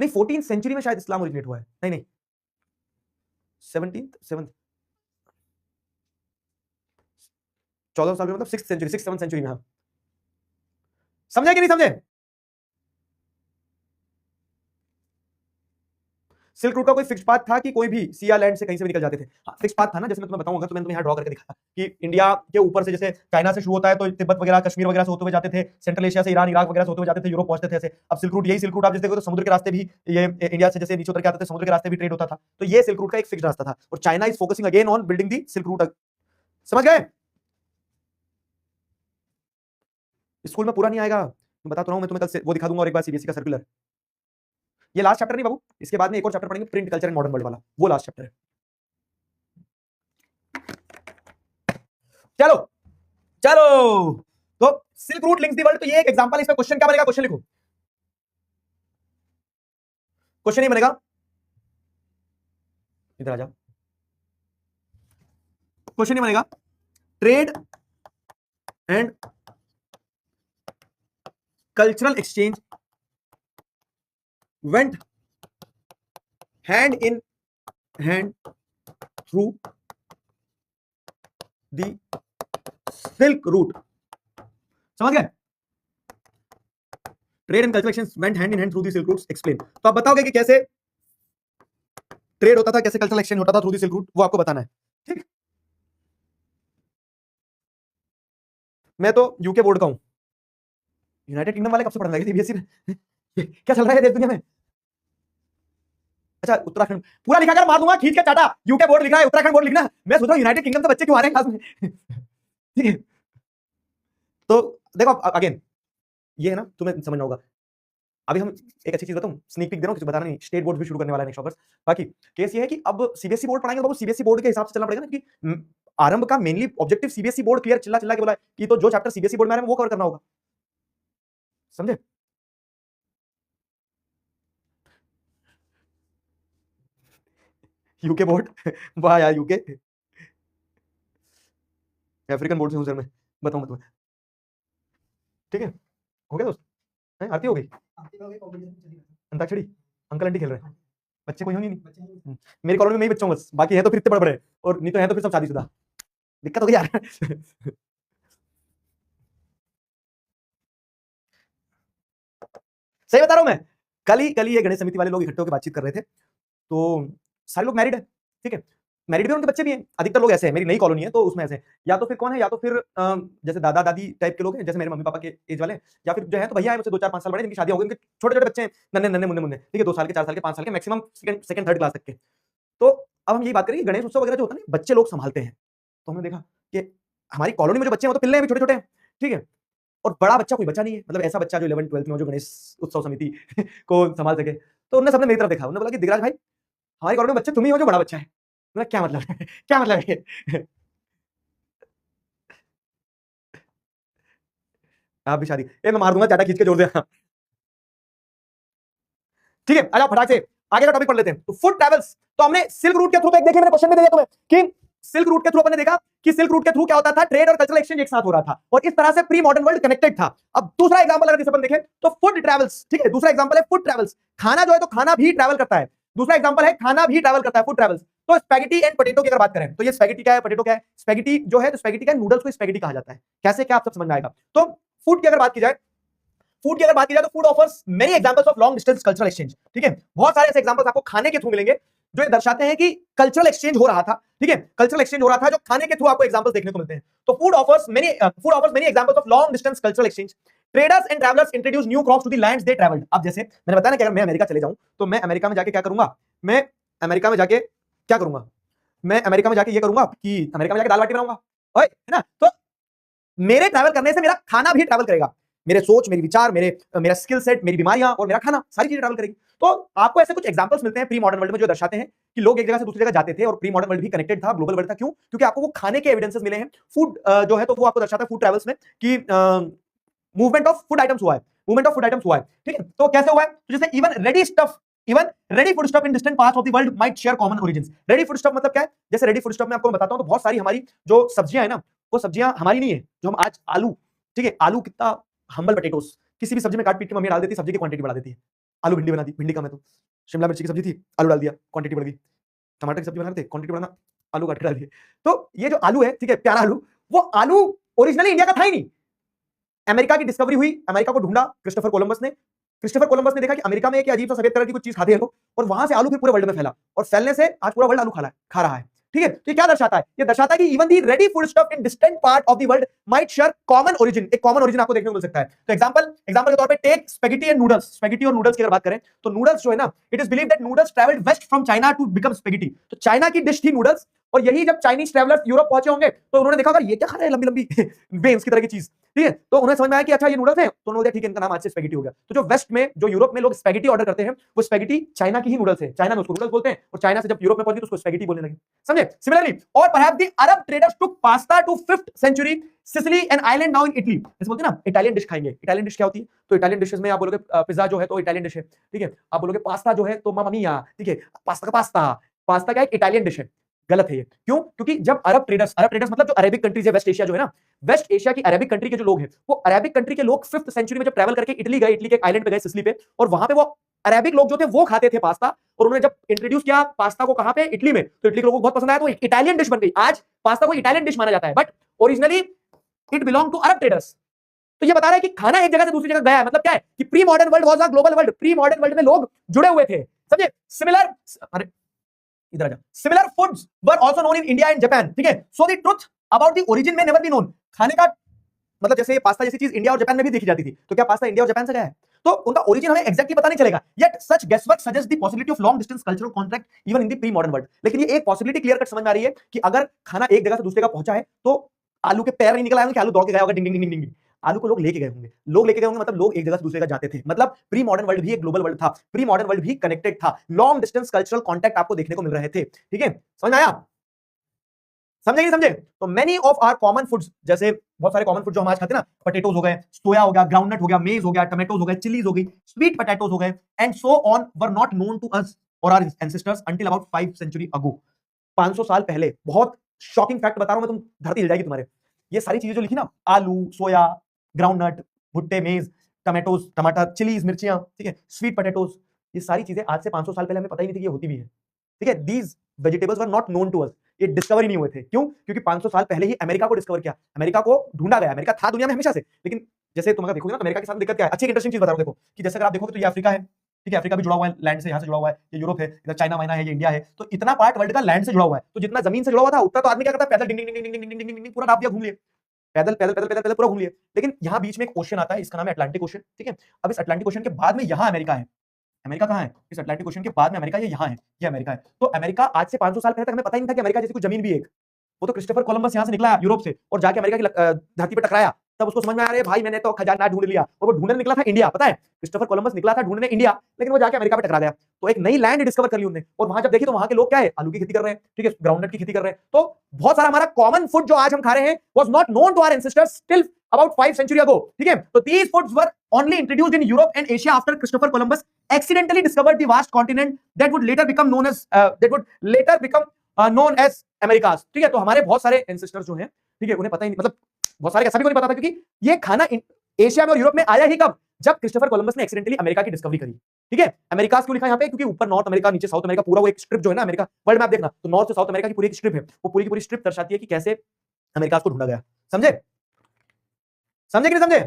नहीं, 14th सेंचुरी में शायद इस्लाम ओरिजिनेट हुआ है। नहीं नहीं, 17th 7th 14 साल में, मतलब 6th century, 6th 7th century में। हाँ, समझे कि नहीं समझे। सिल्क रूट का कोई फिक्स पाथ था कि कोई भी सी या लैंड से कहीं से भी निकल जाते थे। हाँ, फिक्स पाथ था ना, जैसे मैं तुम्हें बताऊंगा, तो मैंने तुम्हें यहाँ ड्रॉ करके दिखाया कि इंडिया के ऊपर से, जैसे चाइना से शुरू होता है तो तिब्बत वगैरह, कश्मीर वगैरह से होते हुए जाते थे, सेंट्रल एशिया से ईरान, इराक वगैरह से होते हुए जाते थे, यूरोप पहुंचते थे ऐसे। अब सिल्क रूट, यही सिल्क रूट आप जैसे देखो तो समुद्र के रास्ते भी, ये इंडिया से जैसे नीचे उतर के आते थे, समुद्र के रास्ते भी ट्रेड होता था। तो ये सिल्क रूट का एक फिक्स रास्ता था, और China is focusing again on building the silk route. समझ गए। स्कूल में पूरा नहीं आएगा, मैं बता तो रहा हूं, मैं तुम्हें कल से वो दिखा दूंगा, और एक बार सीबीएसई का सर्कुलर। ये लास्ट चैप्टर नहीं बाबू, इसके बाद में एक और चैप्टर पढ़ेंगे, print culture and modern world वाला, वो लास्ट चैप्टर है। चलो चलो, तो silk route links the world, तो ये एक एग्जांपल, इसमें क्वेश्चन क्या बनेगा, क्वेश्चन लिखो। क्वेश्चन ही बनेगा, इधर आ जाओ। क्वेश्चन ही बनेगा, trade and cultural exchange went hand in hand through the silk route. समझ गए, trade and cultural exchange went hand in hand through the silk routes, explain. तो आप बताओगे कि कैसे ट्रेड होता था, कैसे कल्चरल एक्सचेंज होता था थ्रू द सिल्क रूट, वो आपको बताना है। ठीक, मैं तो यूके बोर्ड का हूं, यूनाइटेड किंगडम वाले कब से पढ़ने लगे सीबीएसई में क्या चल रहा है देश दुनिया में। अच्छा, उत्तराखंड पूरा लिखा कर, मार दूंगा खींच के चाटा, यूके बोर्ड लिखा है, उत्तराखंड बोर्ड लिखना। मैं सोच रहा हूं यूनाइटेड किंगडम से बच्चे क्यों आ रहे हैं क्लास में ठीक है, तो देखो अगेन, ये है ना, तुम्हें समझना होगा। अभी हम एक अच्छी चीज बताऊं, स्नीक पीक दे रहा हूं, कुछ बता रहा नहीं, स्टेट बोर्ड भी शुरू करने वाला है नेक्स्ट ऑफर्स। बाकी केस ये है कि अब सीबीएसई बोर्ड पढ़ाएंगे, बाबू सीबीएसई बोर्ड के हिसाब से चलना पड़ेगा ना, कि आरंभ का mainly objective CBSE board clear, चिल्ला चिल्ला के बोला कि तो जो चैप्टर सीबीएसई बोर्ड में आ रहे हैं वो कवर करना होगा। समझे, यूके बोर्ड वाह यार, यूके अफ्रीकन बोर्ड से हूं सर मैं, बताऊं तुम्हें। ठीक है, हो गया दोस्त, आरती हो गई, अंताक्षरी, अंकल आंटी खेल रहे हैं, बच्चे कोई होंगे नहीं। मेरी कॉलोनी में मैं ही बच्चा हूं बस, बाकी है तो फिर इतने बड़े बड़े, और नहीं तो है तो फिर सब शादीशुदा। दिक्कत हो गई यार सही बता रहा हूं मैं, कल ही ये गणेश समिति वाले लोग इकट्ठे होकर बातचीत कर रहे थे, तो सारे लोग मैरिड है। ठीक है, मैरिड भी, उनके बच्चे भी हैं, अधिकतर लोग ऐसे हैं, मेरी नई कॉलोनी है तो उसमें ऐसे हैं। या तो फिर कौन है, या तो फिर जैसे दादा दादी टाइप के लोग हैं, जैसे मेरे मम्मी पापा के एज वाले, या फिर जो है तो भैया है मुझसे 2-4-5 साल बड़े, जिनकी शादी हो गई, उनके छोटे छोटे बच्चे हैं, नन्हे नन्हे मुन्ने मुन्ने, ठीक है, 2 साल के, 4 साल के, 5 साल के, मैक्सिमम सेकंड थर्ड क्लास तक के। तो अब हम यही बात करें, गणेश उत्सव वगैरह जो होता है ना, बच्चे लोग संभालते हैं। तो हमने देखा कि हमारी कॉलोनी में जो बच्चे हैं वो तो पिल्ले हैं, छोटे छोटे हैं, ठीक है, और बड़ा बच्चा कोई बच्चा नहीं है, मतलब ऐसा बच्चा जो 11 12th में हो, जो गणेश उत्सव समिति को संभाल सके। तो उन्होंने सबने मेरी तरफ देखा, उन्होंने बोला कि दिगराज भाई, हमारी कॉलोनी में बच्चे तुम ही हो जो बड़ा बच्चा है। मैंने क्या मतलब है? क्या मतलब है? आप भी शादी, मैं मार दूंगा चाटा खींच के जोर से। ठीक है, आ जाओ फटाक से आगे का टॉपिक पढ़ लेते हैं। तो फूड ट्रैवल्स, तो हमने सिल्क रूट के थ्रू, तो एक देखिए मैंने क्वेश्चन में दे दिया तुम्हें कि सिल्क रूट के थ्रू अपन ने देखा कि सिल्क रूट के थ्रू क्या होता था, ट्रेड और कल्चरल एक्सचेंज एक साथ हो रहा था, और इस तरह से प्री मॉडर्न वर्ल्ड कनेक्टेड था। अब दूसरा एग्जांपल अगर जैसे अपन देखें तो फूड ट्रैवल्स, ठीक है, दूसरा एग्जांपल है फूड ट्रैवल्स, खाना जो है तो खाना भी ट्रैवल करता है। दूसरा एग्जांपल है खाना भी ट्रैवल करता है, फूड ट्रैवल्स। तो स्पैगेटी एंड पोटैटो की अगर बात करें तो ये स्पैगेटी क्या है, पोटैटो क्या है। स्पैगेटी जो है तो स्पैगेटी का नूडल्स को स्पैगेटी कहा जाता है। कैसे क्या आप सब समझ में आएगा। तो फूड की अगर बात की जाए, फूड की अगर बात की जाए तो food offers many examples of long distance cultural exchange, ठीक है, बहुत सारे ऐसे एग्जांपल्स आपको खाने के थ्रू मिलेंगे जो ये दर्शाते हैं कि कल्चरल एक्सचेंज हो रहा था, ठीक है, कल्चरल एक्सचेंज हो रहा था, जो खाने के थ्रू आपको एग्जांपल्स देखने को मिलते हैं। तो food offers many examples of long distance cultural exchange. Traders and travellers introduce new crops to the lands they travelled. अब जैसे मैंने बताया ना कि अगर मैं अमेरिका चले जाऊं तो मैं अमेरिका में जाके क्या करूंगा, मैं अमेरिका में जाके क्या करूंगा, मैं अमेरिका में जाके ये करूंगा कि अमेरिका में जाके दाल बाटी बनाऊंगा, है ना। तो मेरे ट्रैवल करने से मेरा खाना भी ट्रैवल करेगा, मेरे सोच, मेरे विचार, मेरा स्किल सेट, मेरी बीमारियां और मेरा खाना, सारी चीजें ट्रैवल करेगी। तो आपको ऐसे कुछ एग्जांपल्स मिलते हैं प्री मॉडर्न वर्ल्ड में जो दर्शाते हैं कि लोग एक जगह से दूसरी जगह जाते थे और प्री मॉडर्न वर्ल्ड भी कनेक्टेड था, ग्लोबल वर्ल्ड था। क्यों? क्योंकि आपको वो खाने के एविडेंसेस मिले हैं। फूड जो है तो वो आपको दर्शाता है फूड ट्रैवल्स में कि मूवमेंट ऑफ फूड आइटम्स हुआ है, मूवमेंट ऑफ फूड आइटम्स हुआ है, ठीक है। तो कैसे हुआ है, तो जैसे even ready food stuff in distant parts of the world might share common origins. Ready food stuff मतलब क्या है, जैसे रेडी फूड स्टफ में आपको मैं बताता हूं तो बहुत सारी हमारी जो सब्जियां है ना, वो सब्जियां हमारी नहीं है, जो हम आज आलू, ठीक है, आलू कितना हम्बल पोटैटोस, किसी भी सब्जी में काट पीट के मम्मी डाल देती है, सब्जी की क्वांटिटी बढ़ा देती है। आलू भिंडी बना दी, भिंडी कम है तो शिमला मिर्च की सब्जी थी, आलू डाल दिया, क्वांटिटी बढ़ गई। टमाटर की सब्जी बना रहे थे, क्वांटिटी बढ़ाना, आलू काट के डाल दिए। तो ये जो आलू है, ठीक है, प्यारा आलू, वो आलू ओरिजिनली इंडिया का था ही नहीं। अमेरिका की डिस्कवरी हुई, अमेरिका को ढूंढा क्रिस्टोफर कोलंबस ने। क्रिस्टोफर कोलंबस ने देखा कि अमेरिका में एक अजीब सा सफेद कलर की कुछ चीज खाते हैं लोग, और वहां से आलू फिर पूरे वर्ल्ड में फैला, और फैलने से आज पूरा वर्ल्ड आलू खा रहा है, ठीक है। तो ये क्या दर्शाता है, ये दर्शाता है कि even the ready food stuff in distant part of the world might share common origin, एक कॉमन ओरिजिन आपको देखने को मिल सकता है। तो एग्जांपल के तौर पे take spaghetti and noodles. Spaghetti और नूडल्स की अगर बात करें तो नूडल्स जो है ना, it is believed that noodles travelled west from China to become spaghetti. तो चाइना की डिश थी नूडल्स, और यही जब चाइनीज ट्रैवलर्स यूरोप पहुंचे होंगे तो उन्होंने देखा अगर ये क्या खा रहे हैं लंबी लंबी बेन्स की तरह की चीज, ठीक है, तो उन्हें समझ में आया कि अच्छा ये नूडल्स है, तो उन्होंने ठीक है, इनका नाम आज से स्पैगेटी हो गया। तो जो वेस्ट में, जो यूरोप में लोग स्पैगेटी ऑर्डर करते हैं, वो स्पैगेटी चाइना की ही नूडल्स है, चाइना में उसको नूडल्स बोलते हैं, और चाइना से जब यूरोप में पहुंची तो उसको स्पैगेटी बोलने लगे, समझे। सिमिलरली, और perhaps the Arab traders took pasta to 5th century Sicily and island now in Italy. जैसे बोलते हैं ना इटालियन डिश खाएंगे, इटालियन डिश क्या होती है, तो इटालियन डिशेस में आप बोलोगे पिज्जा जो है तो इटालियन डिश है, ठीक है, आप बोलोगे पास्ता जो है तो मामा मिया, ठीक है, पास्ता का पास्ता क्या एक इटालियन डिश है। गलत है ये, क्यों? क्योंकि जब अरब ट्रेडर्स मतलब जो अरेबिक कंट्रीज है, वेस्ट एशिया जो है ना, वेस्ट एशिया की अरेबिक कंट्री के जो लोग हैं, वो अरेबिक कंट्री के लोग 5th सेंचुरी में जब ट्रैवल करके इटली गए, इटली के एक आइलैंड पे गए सिसिली पे, और वहां पे वो अरेबिक लोग जो थे वो खाते थे पास्ता, और उन्होंने जब इंट्रोड्यूस किया पास्ता को कहां पे, इटली में, तो इटली के लोगों को बहुत पसंद आया, तो इटालियन डिश बन गई। आज पास्ता को इटालियन डिश माना जाता है, but originally it belong to Arab traders. तो ये बता रहा है कि खाना एक जगह से दूसरी जगह गया है, मतलब क्या है कि pre modern world was a global world. Pre modern world में लोग जुड़े हुए थे, समझे। सिमिलर, अरे इधर आ जा, similar foods were also known in India and Japan, ठीक है। So the truth about the origin में नेवर बी नोन। खाने का मतलब जैसे पास्ता जैसी चीज इंडिया और जापान में भी देखी जाती थी, तो क्या पास्ता इंडिया और जापान से गया है, तो उनका ओरिजिन हमें एग्जैक्टली पता नहीं चलेगा। Yet such guesswork suggest the possibility of long distance cultural contact even in the pre modern world. लेकिन ये एक पॉसिबिलिटी क्लियर कट समझ में आ रही है कि अगर खाना एक जगह से दूसरी जगह पहुंचा है तो आलू के पैर नहीं निकल आए होंगे कि आलू दौड़ के गया होगा डिंग डिंग डिंग डिंग। आलू को लोग लेके गए होंगे, मतलब लोग एक जगह से दूसरी जगह जाते थे, मतलब प्री मॉडर्न वर्ल्ड भी एक ग्लोबल वर्ल्ड था, प्री मॉडर्न वर्ल्ड भी कनेक्टेड था, लॉन्ग डिस्टेंस कल्चरल कॉन्टैक्ट आपको देखने को मिल रहे थे, ठीक है। समझ आया, समझे नहीं समझे। तो many of our common foods, जैसे बहुत सारे कॉमन फूड जो हम आज खाते हैं ना, पोटैटोज हो गए, सोया हो गया, ग्राउंडनट हो गया, मेज हो गया, टोमेटोज हो गए, चिलीज हो गई, स्वीट पोटैटोज हो गए, and so on, were not known to us और our ancestors until about 5 century ago. 500 साल पहले, बहुत शॉकिंग फैक्ट बता रहा हूं मैं, तुम धरती हिल जाएगी तुम्हारे। ये सारी चीजें जो लिखी ना, आलू, सोया, ग्राउंडनट, भुट्टे, मेज, टमाटोज, टमाटर, चिलीज, मिर्चियां, ठीक है, स्वीट पोटैटोज, ये सारी चीजें आज से 500 साल पहले हमें पता ही नहीं थी कि ये होती भी है, ठीक है। These vegetables were not known to us, ये डिस्कवर ही नहीं हुए थे। क्यों? क्योंकि 500 साल पहले ही अमेरिका को डिस्कवर किया, अमेरिका को ढूंढा गया। अमेरिका था दुनिया में हमेशा से, लेकिन जैसे तुम अगर देखोगे ना, अमेरिका के साथ दिक्कत क्या है, अच्छी इंटरेस्टिंग चीज बता रहा हूं, देखो कि जैसे अगर आप देखोगे तो ये अफ्रीका है, ठीक है, अफ्रीका भी जुड़ा हुआ है लैंड से, यहां से जुड़ा हुआ है, ये यूरोप है, इधर चाइना वाइना है, ये इंडिया है, तो इतना पार्ट वर्ल्ड का लैंड से जुड़ा हुआ है। तो जितना जमीन से जुड़ा हुआ था उतना तो आदमी क्या करता है, पैदल डिंग डिंग डिंग डिंग डिंग डिंग डिंग पूरा नाप दिया, घूम लिए, पैदल पैदल पैदल पैदल पैदल पूरा घूम लिए। लेकिन यहां बीच में एक ओशन आता है, इसका नाम है अटलांटिक ओशन, ठीक है। अब इस अटलांटिक ओशन के बाद में यहां अमेरिका है। अमेरिका कहां है? इस अटलांटिक ओशन के बाद में अमेरिका, ये यहां है, ये अमेरिका है। तो अमेरिका आज से 500 साल पहले तक हमें पता ही नहीं था कि अमेरिका जैसी कोई जमीन भी है एक। वो तो क्रिस्टोफर कोलंबस यहां से निकला यूरोप से और जाके अमेरिका की धरती पर टकराया, तब उसको समझ में आया, अरे भाई मैंने तो खजाना ढूंढ लिया। और वो ढूंढने निकला था इंडिया, पता है, क्रिस्टोफर कोलंबस निकला था ढूंढने इंडिया, लेकिन वो जाके अमेरिका पे टकरा गया। तो एक नई लैंड डिस्कवर कर ली उन्होंने, और वहां जब देखी तो वहां के लोग क्या है, आलू की खेती कर रहे हैं, ठीक है, ग्राउंडनट की खेती कर रहे हैं। तो बहुत सारा हमारा कॉमन फूड जो आज हम खा रहे हैं was not known to our ancestors till about 5 century ago, ठीक है। तो these foods were only introduced in Europe and Asia after Christopher Columbus accidentally discovered the vast continent that would later become known as known as Americas, ठीक है। तो हमारे बहुत सारे एंसेस्टर्स जो हैं, ठीक है, उन्हें पता ही नहीं, मतलब बहुत सारे सभी को नहीं पता था, क्योंकि ये खाना एशिया में और यूरोप में आया ही कब, जब क्रिस्टोफर कोलंबस ने एक्सीडेंटली अमेरिका की डिस्कवरी करी, ठीक है। अमेरिकास क्यों लिखा यहाँ पे, क्योंकि ऊपर नॉर्थ अमेरिका, नीचे साउथ अमेरिका, पूरा वो एक स्ट्रिप जो है ना, अमेरिका वर्ल्ड मैप देखना तो नॉर्थ से साउथ अमेरिका की पूरी एक स्ट्रिप है, वो पूरी की पूरी स्ट्रिप दर्शाती है कि कैसे अमेरिकास को ढूंढा गया। समझे समझे कि नहीं समझे?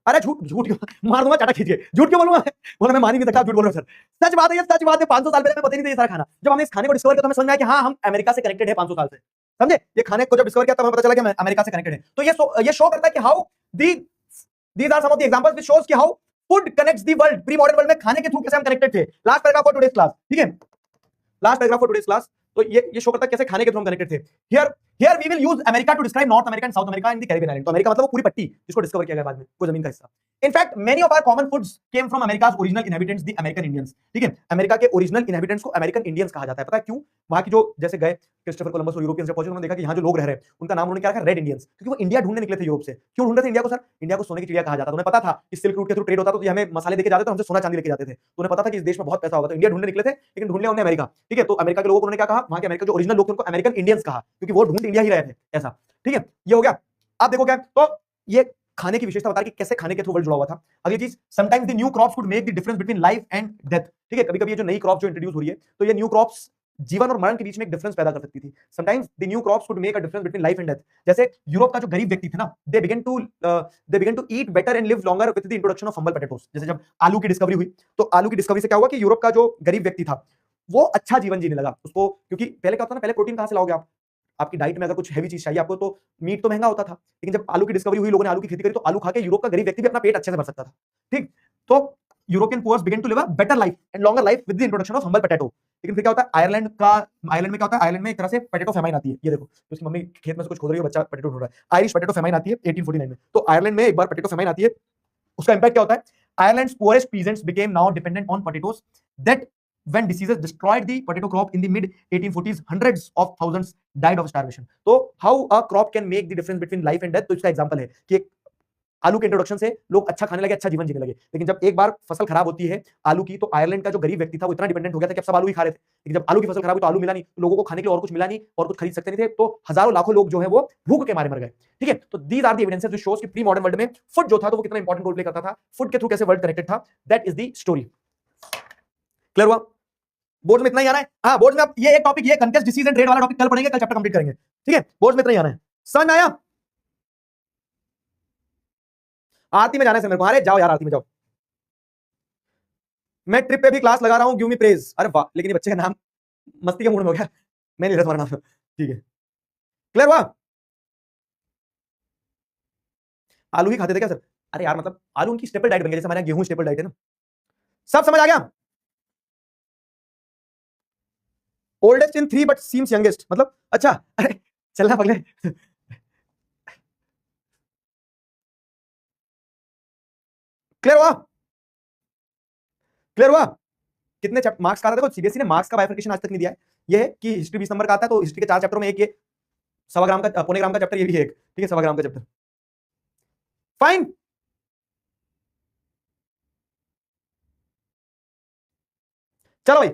अरे झूठ झूठ मार दूंगा चाटा खींच के, झूठ क्यों बोलूंगा, बोला मैं मान ही नहीं सकता, झूठ बोल रहा हूं सर। सच बात है, ये सच बात है। 500 साल पहले हमें पता ही नहीं था ये सारा खाना। जब हमने इस खाने को डिस्कवर किया तो हमें समझ में आया कि हाँ, हम अमेरिका से कनेक्टेड है 500 साल से। समझे? ये खाने को जब डिस्कवर किया तब हमें पता चला कि हम अमेरिका से कनेक्टेड है। तो ये शो करता है कि how these are some of the examples which shows कि how food connects the world. Pre modern world में खाने के थ्रू कैसे हम कनेक्टेड थे। Last paragraph for today's class, ठीक है, last paragraph for today's class. तो ये शो करता है कैसे खाने के थ्रू हम कनेक्टेड थे। Here we will use America to describe North America and South America in the Caribbean island. तो अमेरिका मतलब वो पूरी पट्टी जिसको डिस्कवर किया गया बाद में, वो जमीन का हिस्सा। In fact, many of our common foods came from America's original inhabitants, the American Indians, ठीक है। अमेरिका के ओरिजिनल इनहेबिटेंट्स को अमेरिकन इंडियंस कहा जाता है। पता है क्यों? वहां की जो जैसे गए क्रिस्टोफर कोलंबस और यूरोपियंस जब पहुंचे, उन्होंने देखा कि यहाँ जो लोग रह रहे हैं उनका नाम उन्होंने क्या रखा, रेड इंडियंस, क्योंकि वो इंडिया ढूंढने निकले थे यूरोप से। क्यों ढूंढ रहे थे इंडिया को सर? इंडिया को सोने की चिड़िया कहा जाता था। उन्हें पता था कि सिल्क रूट के थ्रू ट्रेड होता, तो ये हमें मसाले देके जाते थे, हमसे सोना चांदी लेके जाते थे। तो उन्हें पता था कि इस देश में बहुत पैसा होगा, तो इंडिया ढूंढने निकले थे, लेकिन ढूंढ लिया उन्होंने अमेरिका, ठीक है। तो अमेरिका के लोगों को उन्होंने क्या कहा, वहां के अमेरिका जो ओरिजिनल लोग थे उनको अमेरिकन इंडियंस कहा, क्योंकि वो ढूंढ इंडिया ही रहे थे, ऐसा, ठीक है। ये हो गया। आप देखो क्या, तो ये खाने की विशेषता बता कि कैसे खाने के थ्रू वर्ल्ड जुड़ा हुआ था। अगली चीज, sometimes the new crops could make the difference between life and death, ठीक है। कभी-कभी ये जो नई क्रॉप जो इंट्रोड्यूस हो रही है, तो ये न्यू क्रॉप्स जीवन और मरण के बीच में एक डिफरेंस पैदा कर सकती थी। Sometimes the new crops could make a difference between life and death. जैसे यूरोप का जो गरीब व्यक्ति थे ना, they began to eat better and live longer with the introduction of humble potatoes. जैसे जब आलू की डिस्कवरी हुई, तो आलू की डिस्कवरी से क्या हुआ कि यूरोप का जो गरीब व्यक्ति था वो अच्छा जीवन जीने लगा उसको, क्योंकि पहले क्या होता ना, पहले प्रोटीन कहां से लाओगे आप? आपकी डाइट में अगर कुछ हैवी चीज चाहिए आपको, तो मीट तो महंगा होता था। लेकिन जब आलू की डिस्कवरी हुई, लोगों ने आलू की खेती करी, तो आलू खा के यूरोप का गरीब व्यक्ति भी अपना पेट अच्छे से भर सकता था, ठीक। तो European poors began to live a better life and longer life with the introduction of humble potato. लेकिन फिर क्या होता है, आयरलैंड में क्या होता है, आयरलैंड में एक तरह से पोटैटो फेमाइन आती है। ये देखो, उसकी मम्मी खेत में से कुछ खोद रही है, बच्चा पोटैटो ढूंढ रहा है। आयरिश पोटैटो फेमाइन आती है 1849 में। तो आयरलैंड में एक बार पोटैटो फेमाइन आती है, उसका इंपैक्ट क्या होता है, Ireland's poorest peasants became now dependent on potatoes that when diseases destroyed the potato crop in the mid 1840s, hundreds of thousands died of starvation. तो how a crop can make the difference between life and death, तो इसका एग्जांपल है कि आलू के इंट्रोडक्शन से लोग अच्छा खाने लगे, अच्छा जीवन जीने लगे। लेकिन जब एक बार फसल खराब होती है आलू की, तो आयरलैंड का जो गरीब व्यक्ति था वो इतना डिपेंडेंट हो गया था कि अब सब आलू ही खा रहे थे। लेकिन जब आलू की फसल खराब हुई तो आलू मिला नहीं, तो लोगों को खाने के लिए और कुछ मिला नहीं, और कुछ खरीद सकते नहीं थे, तो हजारों लाखों लोग जो है वो भूख के मारे मर गए, ठीक है। तो दीज आर द एविडेंसेस जो शोज कि प्री मॉडर्न वर्ल्ड में फूड जो था तो वो कितना इंपॉर्टेंट रोल प्ले करता था, फूड के थ्रू कैसे वर्ल्ड कनेक्टेड था। That is the story. Clear हुआ? बोर्ड में इतना ही आना है। हाँ, बोर्ड में आप ये एक टॉपिक, ये कंटेस्ट डिसीज एंड ट्रेड वाला टॉपिक कल पढ़ेंगे, कल चैप्टर कंप्लीट करेंगे, ठीक है। बोर्ड में इतना ही आना है। समझ में आया? आरती में जाना है मेरे को। अरे जाओ यार, आरती में जाओ। मैं ट्रिप पे भी क्लास लगा रहा हूं, गिव मी प्रेज। अरे वाह, लेकिन ये बच्चे का नाम मस्ती के मूड में हो गया, मैं नहीं ले तुम्हारा नाम, ठीक है। क्लियर हुआ? आलू ही खाते थे क्या सर? अरे यार, मतलब आलू उनकी स्टेपल डाइट बन गई, जैसे हमारे गेहूं स्टेपल डाइट है ना। सब समझ आ गया? Oldest in 3 but seems youngest, मतलब अच्छा, अरे चलना पगले। क्लियर हुआ? क्लियर हुआ? कितने मार्क्स का आता है? देखो, सीबीएसई ने मार्क्स का बाइफरकेशन आज तक नहीं दिया है। ये है कि हिस्ट्री 20 नंबर का आता है, तो हिस्ट्री के 4 चैप्टरों में एक ये 1.25 ग्राम का, पौने ग्राम का चैप्टर, ये भी है एक, ठीक है, 1.25 ग्राम का चैप्टर। फाइन। चलो भाई।